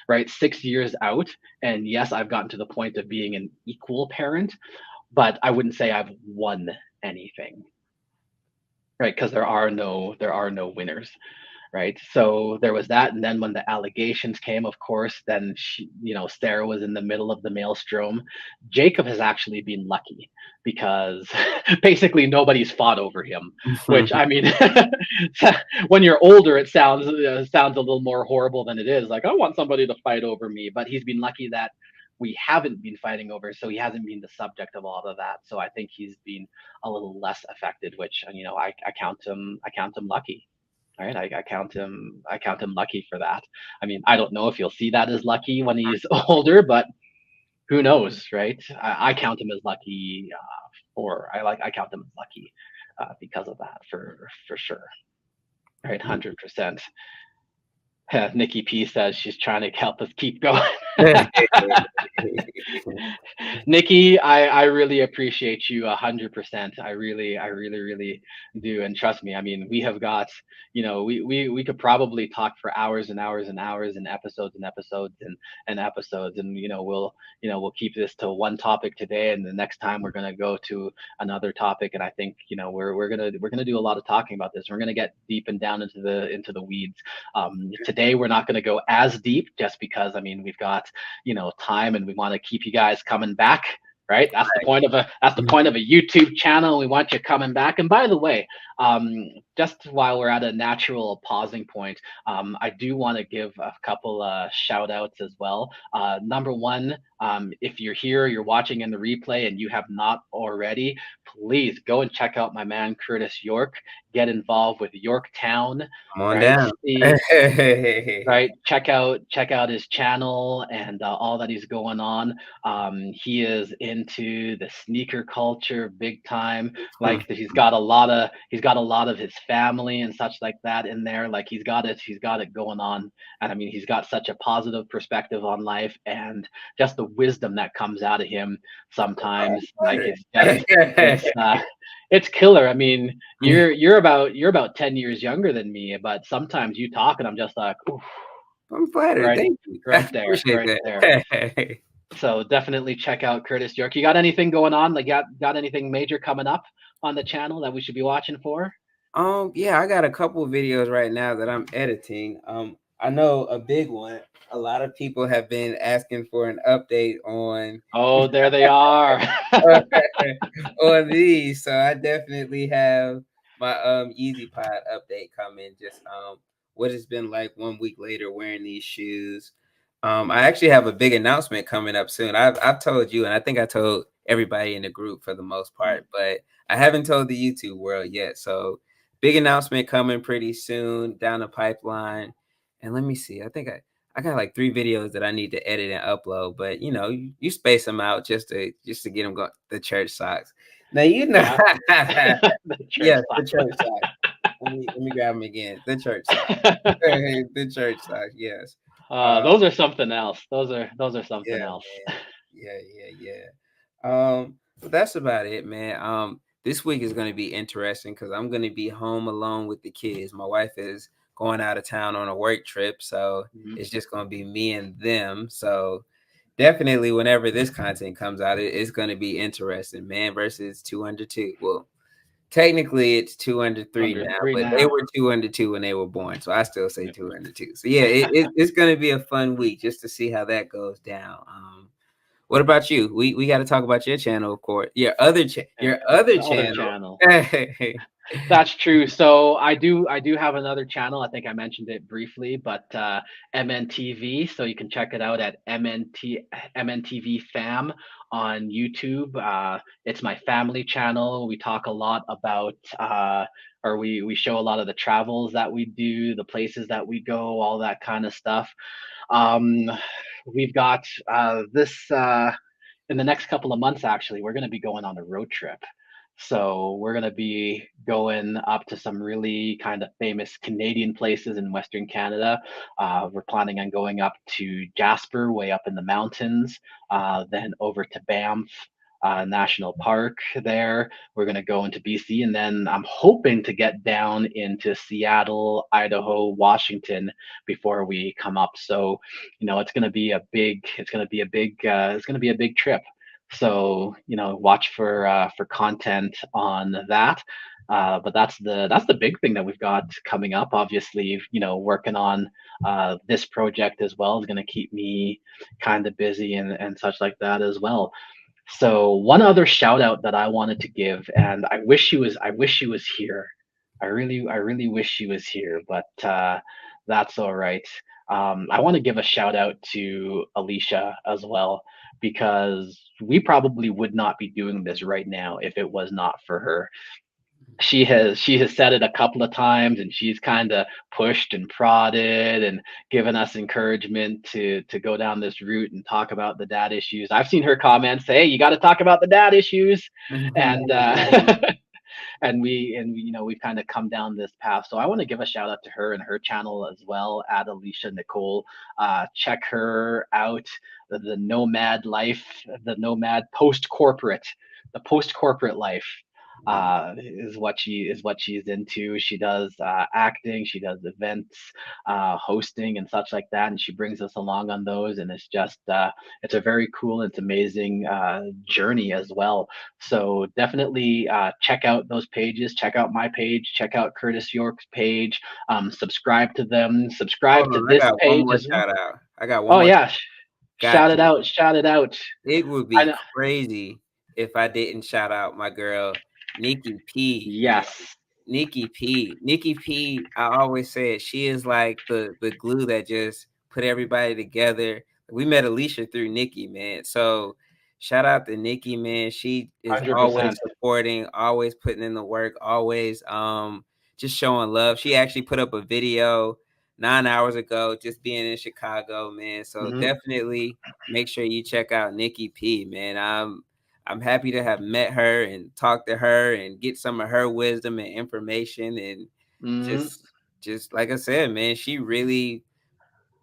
A: right? 6 years out. And yes, I've gotten to the point of being an equal parent, but I wouldn't say I've won anything, right? Because there are no winners, right? So there was that, and then when the allegations came, of course, then Sarah was in the middle of the maelstrom. Jacob has actually been lucky because basically nobody's fought over him. Which I mean, when you're older, it sounds a little more horrible than it is. Like I want somebody to fight over me, but he's been lucky that we haven't been fighting over, so he hasn't been the subject of all of that. So I think he's been a little less affected, which I count him lucky. Right, I count him lucky for that. I mean, I don't know if you'll see that as lucky when he's older, but who knows, right? I count him as lucky, I count him as lucky because of that, for sure. Right, 100%. Nikki P says she's trying to help us keep going. Nikki, I really appreciate you 100%. I really do. And trust me, I mean, we have got, we could probably talk for hours and hours and hours and episodes and episodes and episodes. And, we'll keep this to one topic today. And the next time we're going to go to another topic. And I think, we're going to do a lot of talking about this. We're going to get deep and down into the weeds. Today, we're not going to go as deep just because, I mean, we've got, time and we want to keep you guys coming back, right? That's the point of a YouTube channel. We want you coming back. And by the way, just while we're at a natural pausing point, I do want to give a couple shout outs as well. Number one, if you're here, you're watching in the replay and you have not already, please go and check out my man Curtis York. Get involved with Yorktown.
B: Come on
A: right?
B: down.
A: Right, check out his channel and all that he's going on. He is into the sneaker culture big time. Like he's got a lot of his family and such like that in there. Like he's got it going on. And I mean, he's got such a positive perspective on life and just the wisdom that comes out of him sometimes. Like it's killer. I mean, you're about 10 years younger than me, but sometimes you talk and I'm just like, oof.
B: I'm flattered.
A: Right,
B: Thank you.
A: right there, right there. So definitely check out Curtis York. You got anything going on? Like, got anything major coming up on the channel that we should be watching for?
B: Yeah, I got a couple of videos right now that I'm editing. I know a big one. A lot of people have been asking for an update on.
A: Oh, there they are.
B: On these, so I definitely have my Yeezy Pod update coming. Just what it's been like 1 week later wearing these shoes. I actually have a big announcement coming up soon. I've told you, and I think I told everybody in the group for the most part, but I haven't told the YouTube world yet. So big announcement coming pretty soon down the pipeline. And let me see. I think I got like 3 videos that I need to edit and upload, but you space them out just to get them going. The church socks. Now the church socks. Let me grab them again. The church socks. The church socks. Yes.
A: Those are something else. Those are something else.
B: Yeah. But that's about it, man. This week is going to be interesting because I'm going to be home alone with the kids. My wife is going out of town on a work trip, so it's just going to be me and them. So definitely whenever this content comes out, it's going to be interesting. Man versus 2 under 2. Well, technically it's 2 under 3 now, but they were 2 under 2 when they were born, so I still say 2 under 2. So yeah, it's going to be a fun week just to see how that goes down. What about you? We got to talk about your channel, of course. Your other channel.
A: That's true. So I do have another channel. I think I mentioned it briefly, but MNTV. So you can check it out at MNTV Fam on YouTube. It's my family channel. We talk a lot about or we show a lot of the travels that we do, the places that we go, all that kind of stuff. We've got this in the next couple of months, actually, we're going to be going on a road trip. So we're going to be going up to some really kind of famous Canadian places in Western Canada. We're planning on going up to Jasper, way up in the mountains, then over to Banff National Park there. We're going to go into BC, and then I'm hoping to get down into Seattle, Idaho, Washington before we come up. So, it's going to be a big trip. So, watch for content on that. But that's the big thing that we've got coming up. Obviously, working on this project as well is going to keep me kind of busy and such like that as well. So one other shout out that I wanted to give, and I wish she was here. I really wish she was here, but that's all right. I want to give a shout out to Alicia as well, because we probably would not be doing this right now if it was not for her. She has said it a couple of times, and she's kind of pushed and prodded and given us encouragement to go down this route and talk about the dad issues. I've seen her comments say, "Hey, you got to talk about the dad issues," and we've kind of come down this path. So I want to give a shout out to her and her channel as well, at Alicia Nicole. Check her out. The nomad life, the nomad post corporate life is what she's into. She does acting, she does events, hosting, and such like that, and she brings us along on those. And it's just it's a very cool, it's amazing journey as well. So definitely check out those pages. Check out my page. Check out Curtis York's page. Subscribe to them. Subscribe
B: Hold
A: to
B: on, I
A: this
B: got one
A: page
B: more
A: as well.
B: shout out. I got one
A: Oh
B: more.
A: yeah, shout
B: Got
A: it
B: to.
A: out! Shout it out!
B: It would
A: I
B: be
A: know.
B: crazy if I didn't shout out my girl, Nikki P, man.
A: Yes.
B: Nikki P, I always said she is like the glue that just put everybody together. We met Alicia through Nikki, man. So shout out to Nikki, man. She is always
A: 100%.
B: supporting, always putting in the work, always just showing love. She actually put up a video 9 hours ago, just being in Chicago, man. So
A: Hmm.
B: definitely make sure you check out Nikki P, man. I'm happy to have met her and talked to her and get some of her wisdom and information. And
A: Hmm.
B: just like I said, man, she really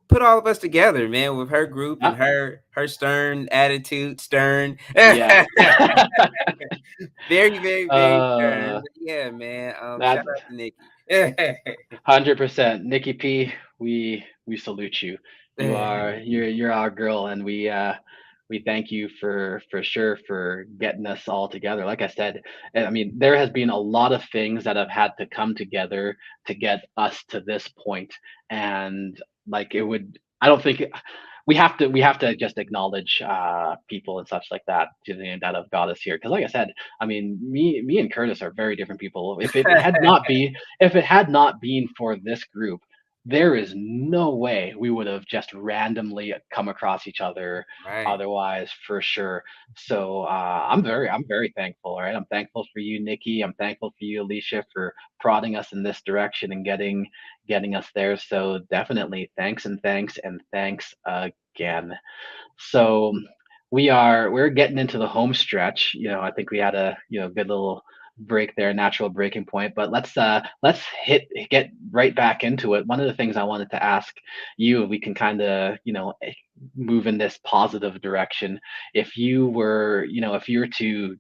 B: put all of us together, man, with her group and
A: Yeah.
B: her stern attitude, stern.
A: Yeah.
B: Very, very, very stern.
A: uh,
B: But yeah, man. Shout
A: that
B: out to Nikki.
A: 100%. Nikki P, we salute you. You're our girl, and we thank you for sure for getting us all together. Like I said, I mean, there has been a lot of things that have had to come together to get us to this point, and like it would. I don't think we have to just acknowledge people and such like that that have got us here. Because like I said, I mean, me and Curtis are very different people. If it had not been for this group, there is no way we would have just randomly come across each other
B: Right.
A: otherwise, for sure. So I'm very thankful. Right, I'm thankful for you, Nikki. I'm thankful for you, Alicia, for prodding us in this direction and getting us there. So definitely thanks and thanks and thanks again. So we're getting into the home stretch. I think we had a good little break there, natural breaking point. But let's get right back into it. One of the things I wanted to ask you, if we can kind of move in this positive direction. If you were to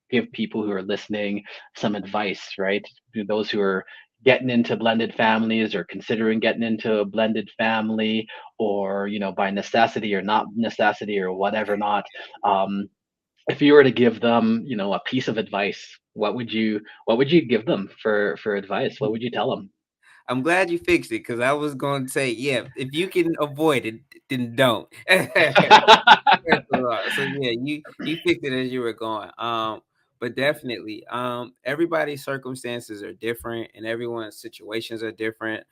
A: give people who are listening some advice, right? Those who are getting into blended families or considering getting into a blended family, or by necessity or not necessity or whatever not, um, if you were to give them a piece of advice, what would you give them for advice? What would you tell them?
B: I'm glad you fixed it because I was going to say, yeah, if you can avoid it, then don't. So yeah, you picked it as you were going. But definitely, everybody's circumstances are different and everyone's situations are different.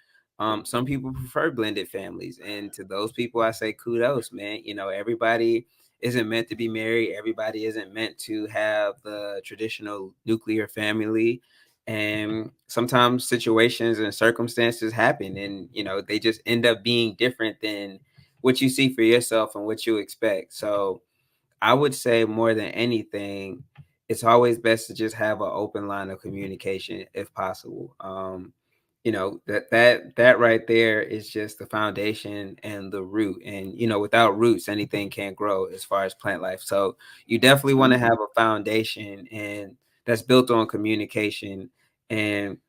B: Some people prefer blended families, and to those people, I say kudos, man. Everybody isn't meant to be married. Everybody isn't meant to have the traditional nuclear family. And sometimes situations and circumstances happen, and they just end up being different than what you see for yourself and what you expect. So I would say more than anything, it's always best to just have an open line of communication if possible. That right there is just the foundation and the root. And without roots, anything can't grow as far as plant life. So you definitely want to
A: Mhm.
B: have a foundation and that's built on communication and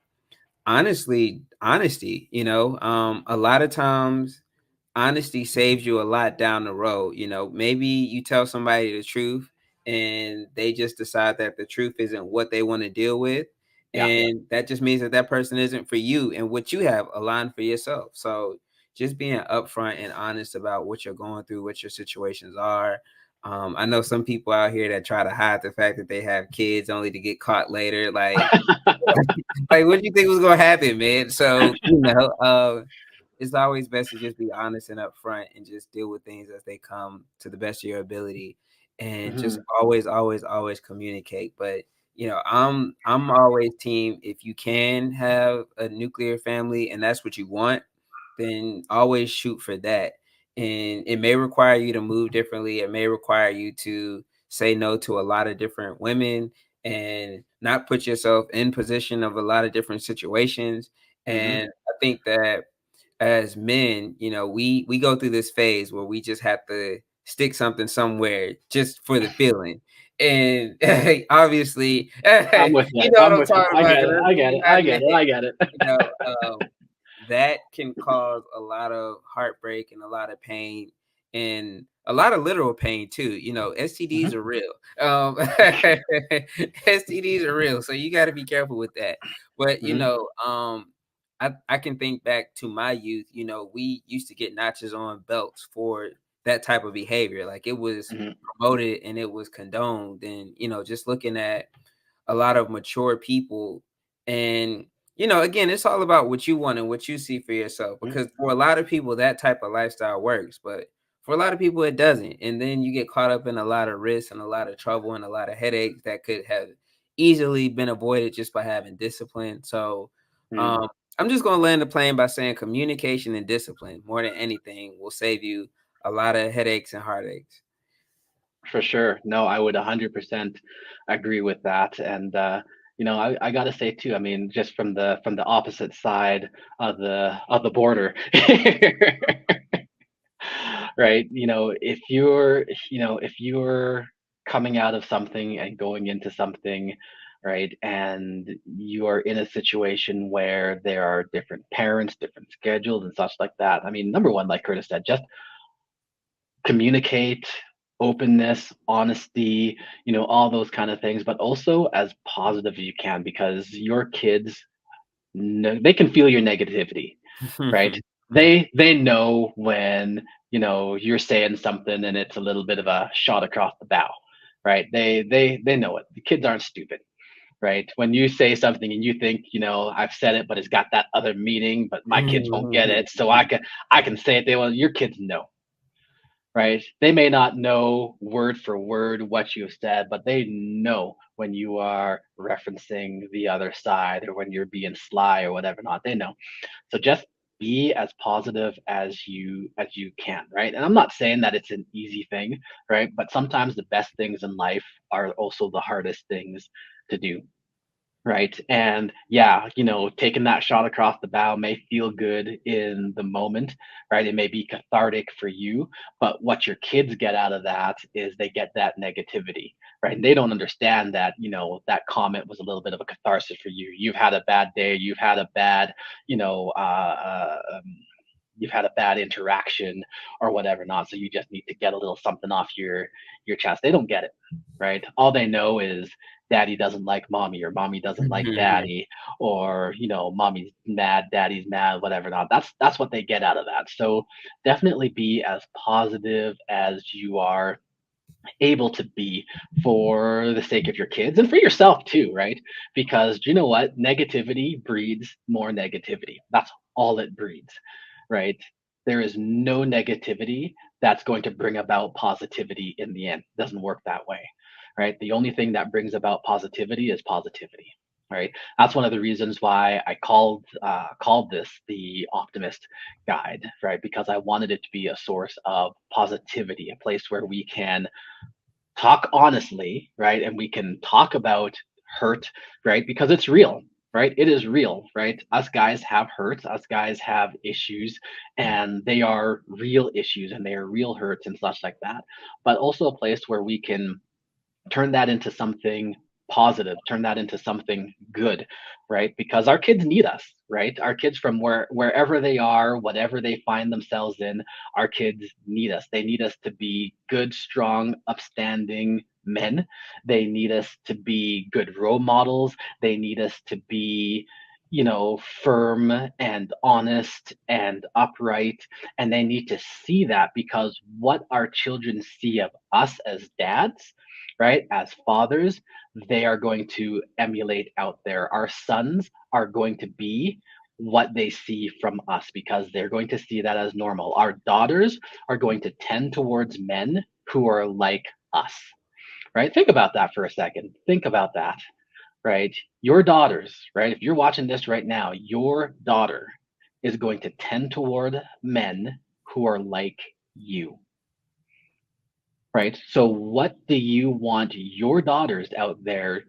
B: honestly honesty. A lot of times honesty saves you a lot down the road. Maybe you tell somebody the truth and they just decide that the truth isn't what they want to deal with.
A: Yeah.
B: And that just means that that person isn't for you and what you have aligned for yourself. So just being upfront and honest about what you're going through, what your situations are. I know some people out here that try to hide the fact that they have kids only to get caught later. Like, like what do you think was going to happen, man? So, it's always best to just be honest and upfront and just deal with things as they come to the best of your ability and just
A: Mhm.
B: always, always, always communicate. But I'm always team if you can have a nuclear family and that's what you want, then always shoot for that. And it may require you to move differently. It may require you to say no to a lot of different women and not put yourself in position of a lot of different situations.
A: Hmm.
B: And I think that as men, we go through this phase where we just have to stick something somewhere just for the feeling. And obviously,
A: I'm with
B: you
A: you.
B: know what
A: I'm
B: I'm
A: with you.
B: talking
A: I
B: about.
A: get it.
B: Because
A: I
B: let's
A: get
B: be
A: it. I
B: honest,
A: get it. I get it.
B: you know, that can cause a lot of heartbreak and a lot of pain and a lot of literal pain too. STDs
A: Mhm.
B: are real. STDs are real, so you got to be careful with that. But
A: Mhm.
B: I can think back to my youth. We used to get notches on belts for that type of behavior. Like it was
A: Mhm.
B: promoted and it was condoned. And just looking at a lot of mature people, and again, it's all about what you want and what you see for yourself.
A: Mhm.
B: Because for a lot of people, that type of lifestyle works, but for a lot of people, it doesn't. And then you get caught up in a lot of risks and a lot of trouble and a lot of headaches that could have easily been avoided just by having discipline. So
A: Mhm.
B: um, I'm just going to land the plane by saying communication and discipline, more than anything, will save you a lot of headaches and heartaches.
A: For sure. No, I would 100% agree with that. And I gotta say too. I mean, just from the opposite side of the border, right? If you're coming out of something and going into something, right, and you are in a situation where there are different parents, different schedules, and such like that. I mean, number one, like Curtis said, just communicate, openness, honesty, all those kind of things, but also as positive as you can, because your kids know, they can feel your negativity, right? They know when, you're saying something and it's a little bit of a shot across the bow, right? They know it. The kids aren't stupid, right? When you say something and you think, I've said it, but it's got that other meaning, but my kids won't get it, so I can say it. Your kids know, right? They may not know word for word what you've said, but they know when you are referencing the other side or when you're being sly or whatever not. They know. So just be as positive as you can, right? And I'm not saying that it's an easy thing, right? But sometimes the best things in life are also the hardest things to do. Right. And yeah, taking that shot across the bow may feel good in the moment, right? It may be cathartic for you, but what your kids get out of that is they get that negativity, right? And they don't understand that, that comment was a little bit of a catharsis for you. You've had a bad day, you've had a bad, you know, you've had a bad interaction or whatever not. So you just need to get a little something off your chest. They don't get it, right? All they know is daddy doesn't like mommy or mommy doesn't like daddy, or mommy's mad, daddy's mad, whatever not. That's what they get out of that. So definitely be as positive as you are able to be, for the sake of your kids and for yourself too, right? Because you know what, negativity breeds more negativity. That's all it breeds, right? There is no negativity that's going to bring about positivity in the end. It doesn't work that way, right? The only thing that brings about positivity is positivity, right? That's one of the reasons why I called this the Optimist Guide, right? Because I wanted it to be a source of positivity, a place where we can talk honestly, right? And we can talk about hurt, right? Because it's real, right? It is real, right? Us guys have hurts, us guys have issues, and they are real issues and they are real hurts and such like that. But also a place where we can turn that into something positive, turn that into something good, right? Because our kids need us, right? Our kids, from wherever they are, whatever they find themselves in, our kids need us. They need us to be good, strong, upstanding men. They need us to be good role models. They need us to be, firm and honest and upright. And they need to see that, because what our children see of us as dads, right, as fathers, they are going to emulate out there. Our sons are going to be what they see from us, because they're going to see that as normal. Our daughters are going to tend towards men who are like us, right? Think about that for a second. Think about that, right? Your daughters, right? If you're watching this right now, your daughter is going to tend toward men who are like you, right? So what do you want your daughters out there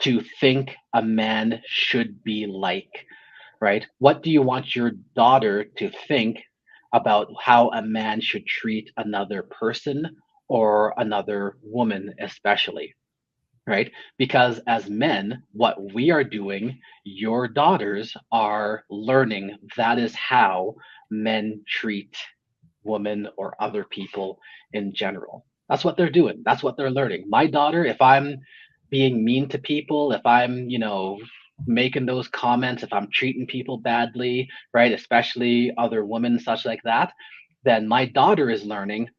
A: to think a man should be like, right? What do you want your daughter to think about how a man should treat another person or another woman, especially, right? Because as men, what we are doing, your daughters are learning that is how men treat women or other people in general. That's what they're doing. That's what they're learning. My daughter, if I'm being mean to people, if I'm, making those comments, if I'm treating people badly, right, especially other women, such like that, then my daughter is learning,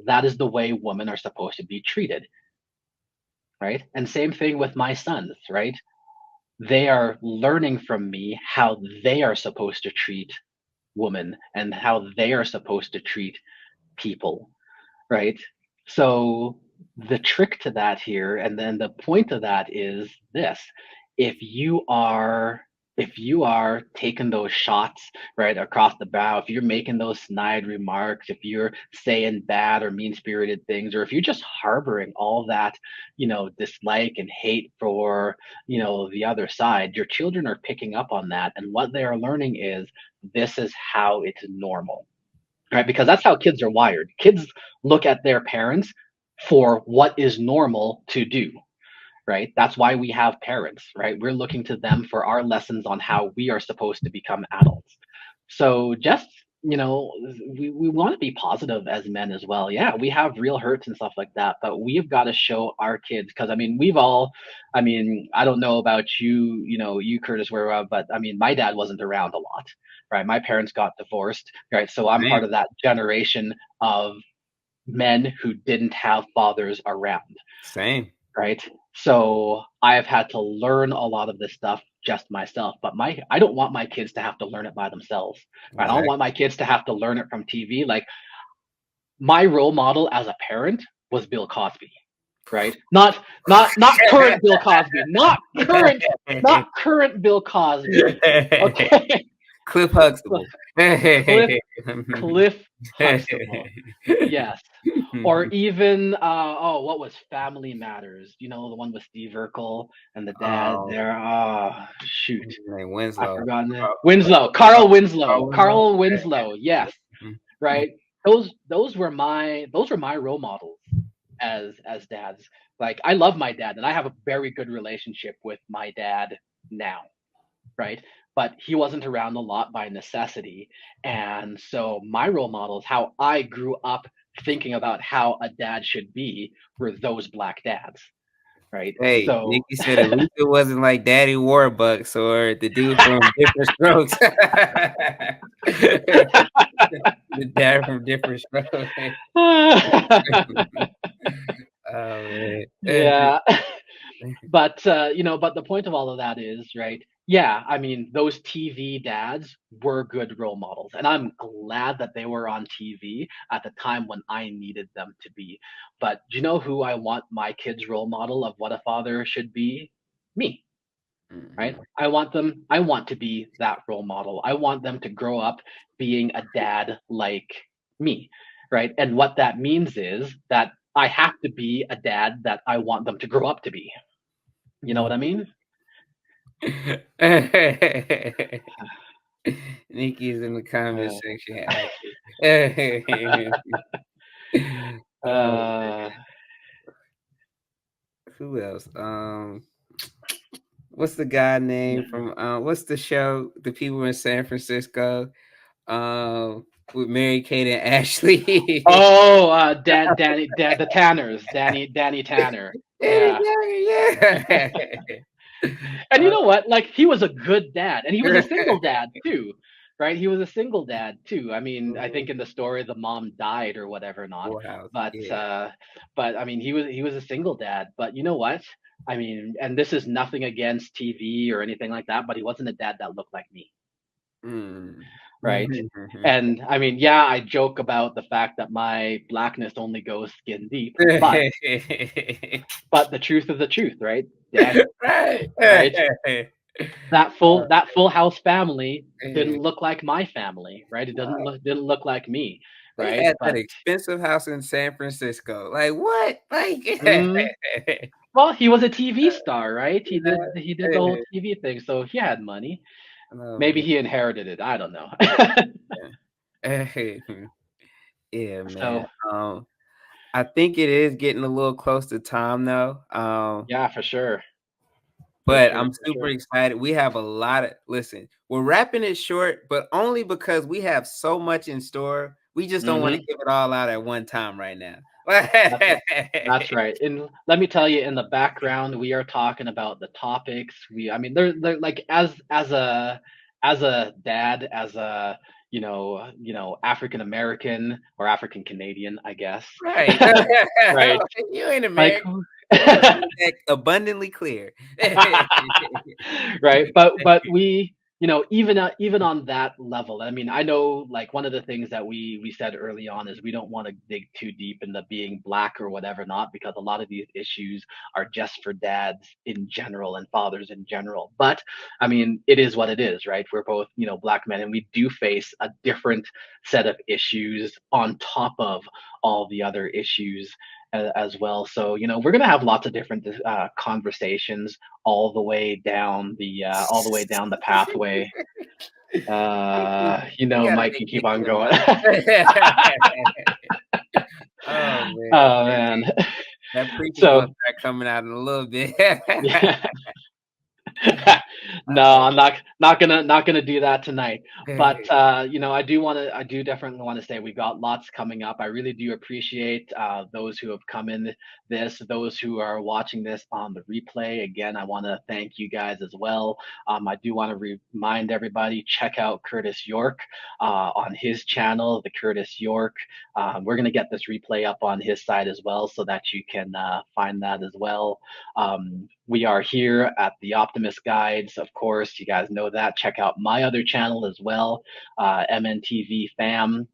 A: that is the way women are supposed to be treated, right? And same thing with my sons, right? They are learning from me how they are supposed to treat women and how they are supposed to treat people, right? So the trick to that here, and then the point of that is this: if you are taking those shots right across the bow, if you're making those snide remarks, if you're saying bad or mean-spirited things, or if you're just harboring all that, dislike and hate for, the other side, your children are picking up on that, and what they are learning is this is how it's normal, right? Because that's how kids are wired. Kids look at their parents for what is normal to do, right? That's why we have parents, right? We're looking to them for our lessons on how we are supposed to become adults. So just, we want to be positive as men as well. Yeah, we have real hurts and stuff like that, but we've got to show our kids, because I don't know about you, you Curtis, but I mean, my dad wasn't around a lot, right? My parents got divorced, right? So I'm
B: Man,
A: part of that generation of men who didn't have fathers around,
B: same.
A: right? So I have had to learn a lot of this stuff just myself, but I don't want my kids to have to learn it by themselves. Right? I don't
B: Exactly.
A: want my kids to have to learn it from TV. Like, my role model as a parent was Bill Cosby, right? Not current Bill Cosby, not current Bill Cosby. Okay.
B: Cliff Huxtable.
A: Cliff Cliff Huxtable. Yes. Or even what was Family Matters? The one with Steve Urkel and the dad
B: Oh,
A: there. Oh, shoot.
B: name
A: I've
B: Winslow.
A: forgotten it.
B: Carl,
A: Winslow.
B: Carl,
A: Carl Winslow.
B: Carl Winslow.
A: Carl Winslow. Yes.
B: Mhm.
A: Right. Those were my role models as dads. Like, I love my dad and I have a very good relationship with my dad now, right? But he wasn't around a lot by necessity. And so my role models, how I grew up thinking about how a dad should be, were those black dads, right?
B: Hey,
A: So
B: Nikki said at least it wasn't like Daddy Warbucks or the dude from Different Strokes. The dad from Different Strokes. Oh man.
A: yeah. But the point of all of that is, right? Yeah, I mean, those TV dads were good role models, and I'm glad that they were on TV at the time when I needed them to be. But do you know who I want my kids' role model of what a father should be? Me, right?
B: Mhm.
A: I want to be that role model. I want them to grow up being a dad like me, right? And what that means is that I have to be a dad that I want them to grow up to be. You know what I mean?
B: Nikki's in the comment
A: Uh,
B: section. Active. Oh,
A: uh,
B: who else? What's the guy name
A: yeah.
B: from? What's the show? The people in San Francisco. With Mary Kate and Ashley.
A: Oh, the Tanners, Danny Tanner. Yeah.
B: Yeah.
A: And you know what? Like, he was a good dad, and he was a single dad too, right? He was a single dad too. I mean, I think in the story the mom died or whatever not,
B: Full House.
A: but
B: Yeah.
A: I mean, he was a single dad. But you know what? I mean, and this is nothing against TV or anything like that, but he wasn't a dad that looked like me,
B: Mm.
A: right? And I mean, yeah, I joke about the fact that my blackness only goes skin deep, but the truth is the truth, right? Dad,
B: Right.
A: right? That full house family didn't look like my family, right? It didn't look like me,
B: They
A: right?
B: had that
A: But
B: expensive house in San Francisco. Like what? Like
A: mm, well, he was a TV star, right? He
B: yeah,
A: did the whole TV thing, so he had money.
B: oh
A: Maybe
B: man.
A: he inherited it. I don't know.
B: Yeah, man.
A: So
B: I think it is getting a little close to time though.
A: yeah, for sure, for
B: But
A: sure,
B: I'm
A: for
B: super
A: sure.
B: excited. We have a lot of listen, we're wrapping it short, but only because we have so much in store. We just don't want to
A: Hmm.
B: give it all out at one time right now.
A: That's right. And let me tell you, in the background, we are talking about the topics. I mean, they're like as a dad, as a African American or African Canadian, I guess.
B: Right.
A: Right.
B: You ain't
A: Like,
B: American. We want to make that abundantly clear.
A: right, but we, even on that level, I mean, I know, like, one of the things that we said early on is we don't want to dig too deep into being black or whatever, not, because a lot of these issues are just for dads in general and fathers in general. But I mean, it is what it is, right? We're both, black men, and we do face a different set of issues on top of all the other issues as well. So, we're going to have lots of different conversations all the way down the pathway.
B: You gotta
A: Mike
B: make
A: can keep on
B: Nikki
A: going.
B: laugh. Oh man.
A: Oh man.
B: That preacher's
A: So
B: gonna start coming out in a little bit.
A: yeah. No,
B: Oh,
A: I'm not gonna do that tonight. But I do definitely want to say we've got lots coming up. I really do appreciate those who have come in those who are watching this on the replay. Again, I want to thank you guys as well. I do want to remind everybody, check out Curtis York on his channel, the Curtis York. We're gonna get this replay up on his side as well, so that you can find that as well. We are here at the Optimist Guides, of course. You guys know that. Check out my other channel as well, MNTV Fam,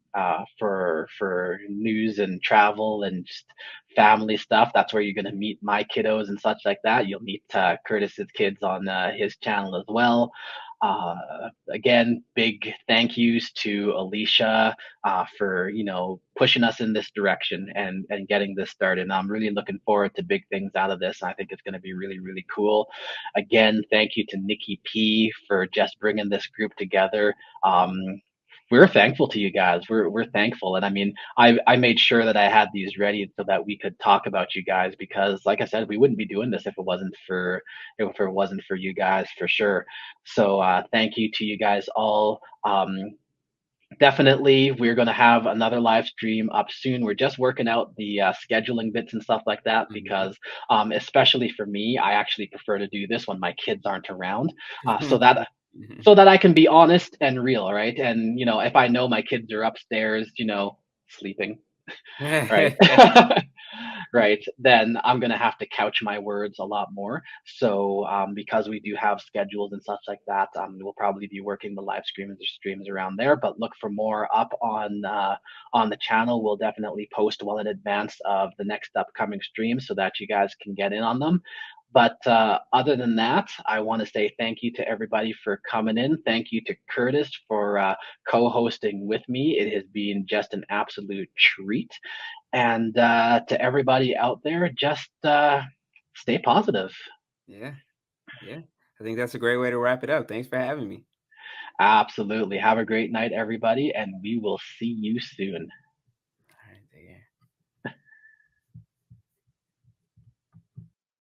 A: for news and travel and just family stuff. That's where you're gonna meet my kiddos and such like that. You'll meet Curtis's kids on his channel as well. Again, big thank yous to Alicia for pushing us in this direction and getting this started. And I'm really looking forward to big things out of this. I think it's going to be really, really cool. Again, thank you to Nikki P for just bringing this group together. We're thankful to you guys. We're thankful, and I mean, I made sure that I had these ready so that we could talk about you guys, because, like I said, we wouldn't be doing this if it wasn't for you guys, for sure. So thank you to you guys all. Definitely, we're going to have another live stream up soon. We're just working out the scheduling bits and stuff like that, because especially for me, I actually prefer to do this when my kids aren't around, so that I can be honest and real, right? And if I know my kids are upstairs, sleeping, right? Right, then I'm gonna have to couch my words a lot more. So because we do have schedules and such like that, we'll probably be working the live streams around there. But look for more up on the channel. We'll definitely post well in advance of the next upcoming stream so that you guys can get in on them. But other than that, I want to say thank you to everybody for coming in. Thank you to Curtis for co-hosting with me. It has been just an absolute treat. And to everybody out there, just stay positive.
B: Yeah, yeah. I think that's a great way to wrap it up. Thanks for having me.
A: Absolutely. Have a great night, everybody, and we will see you soon.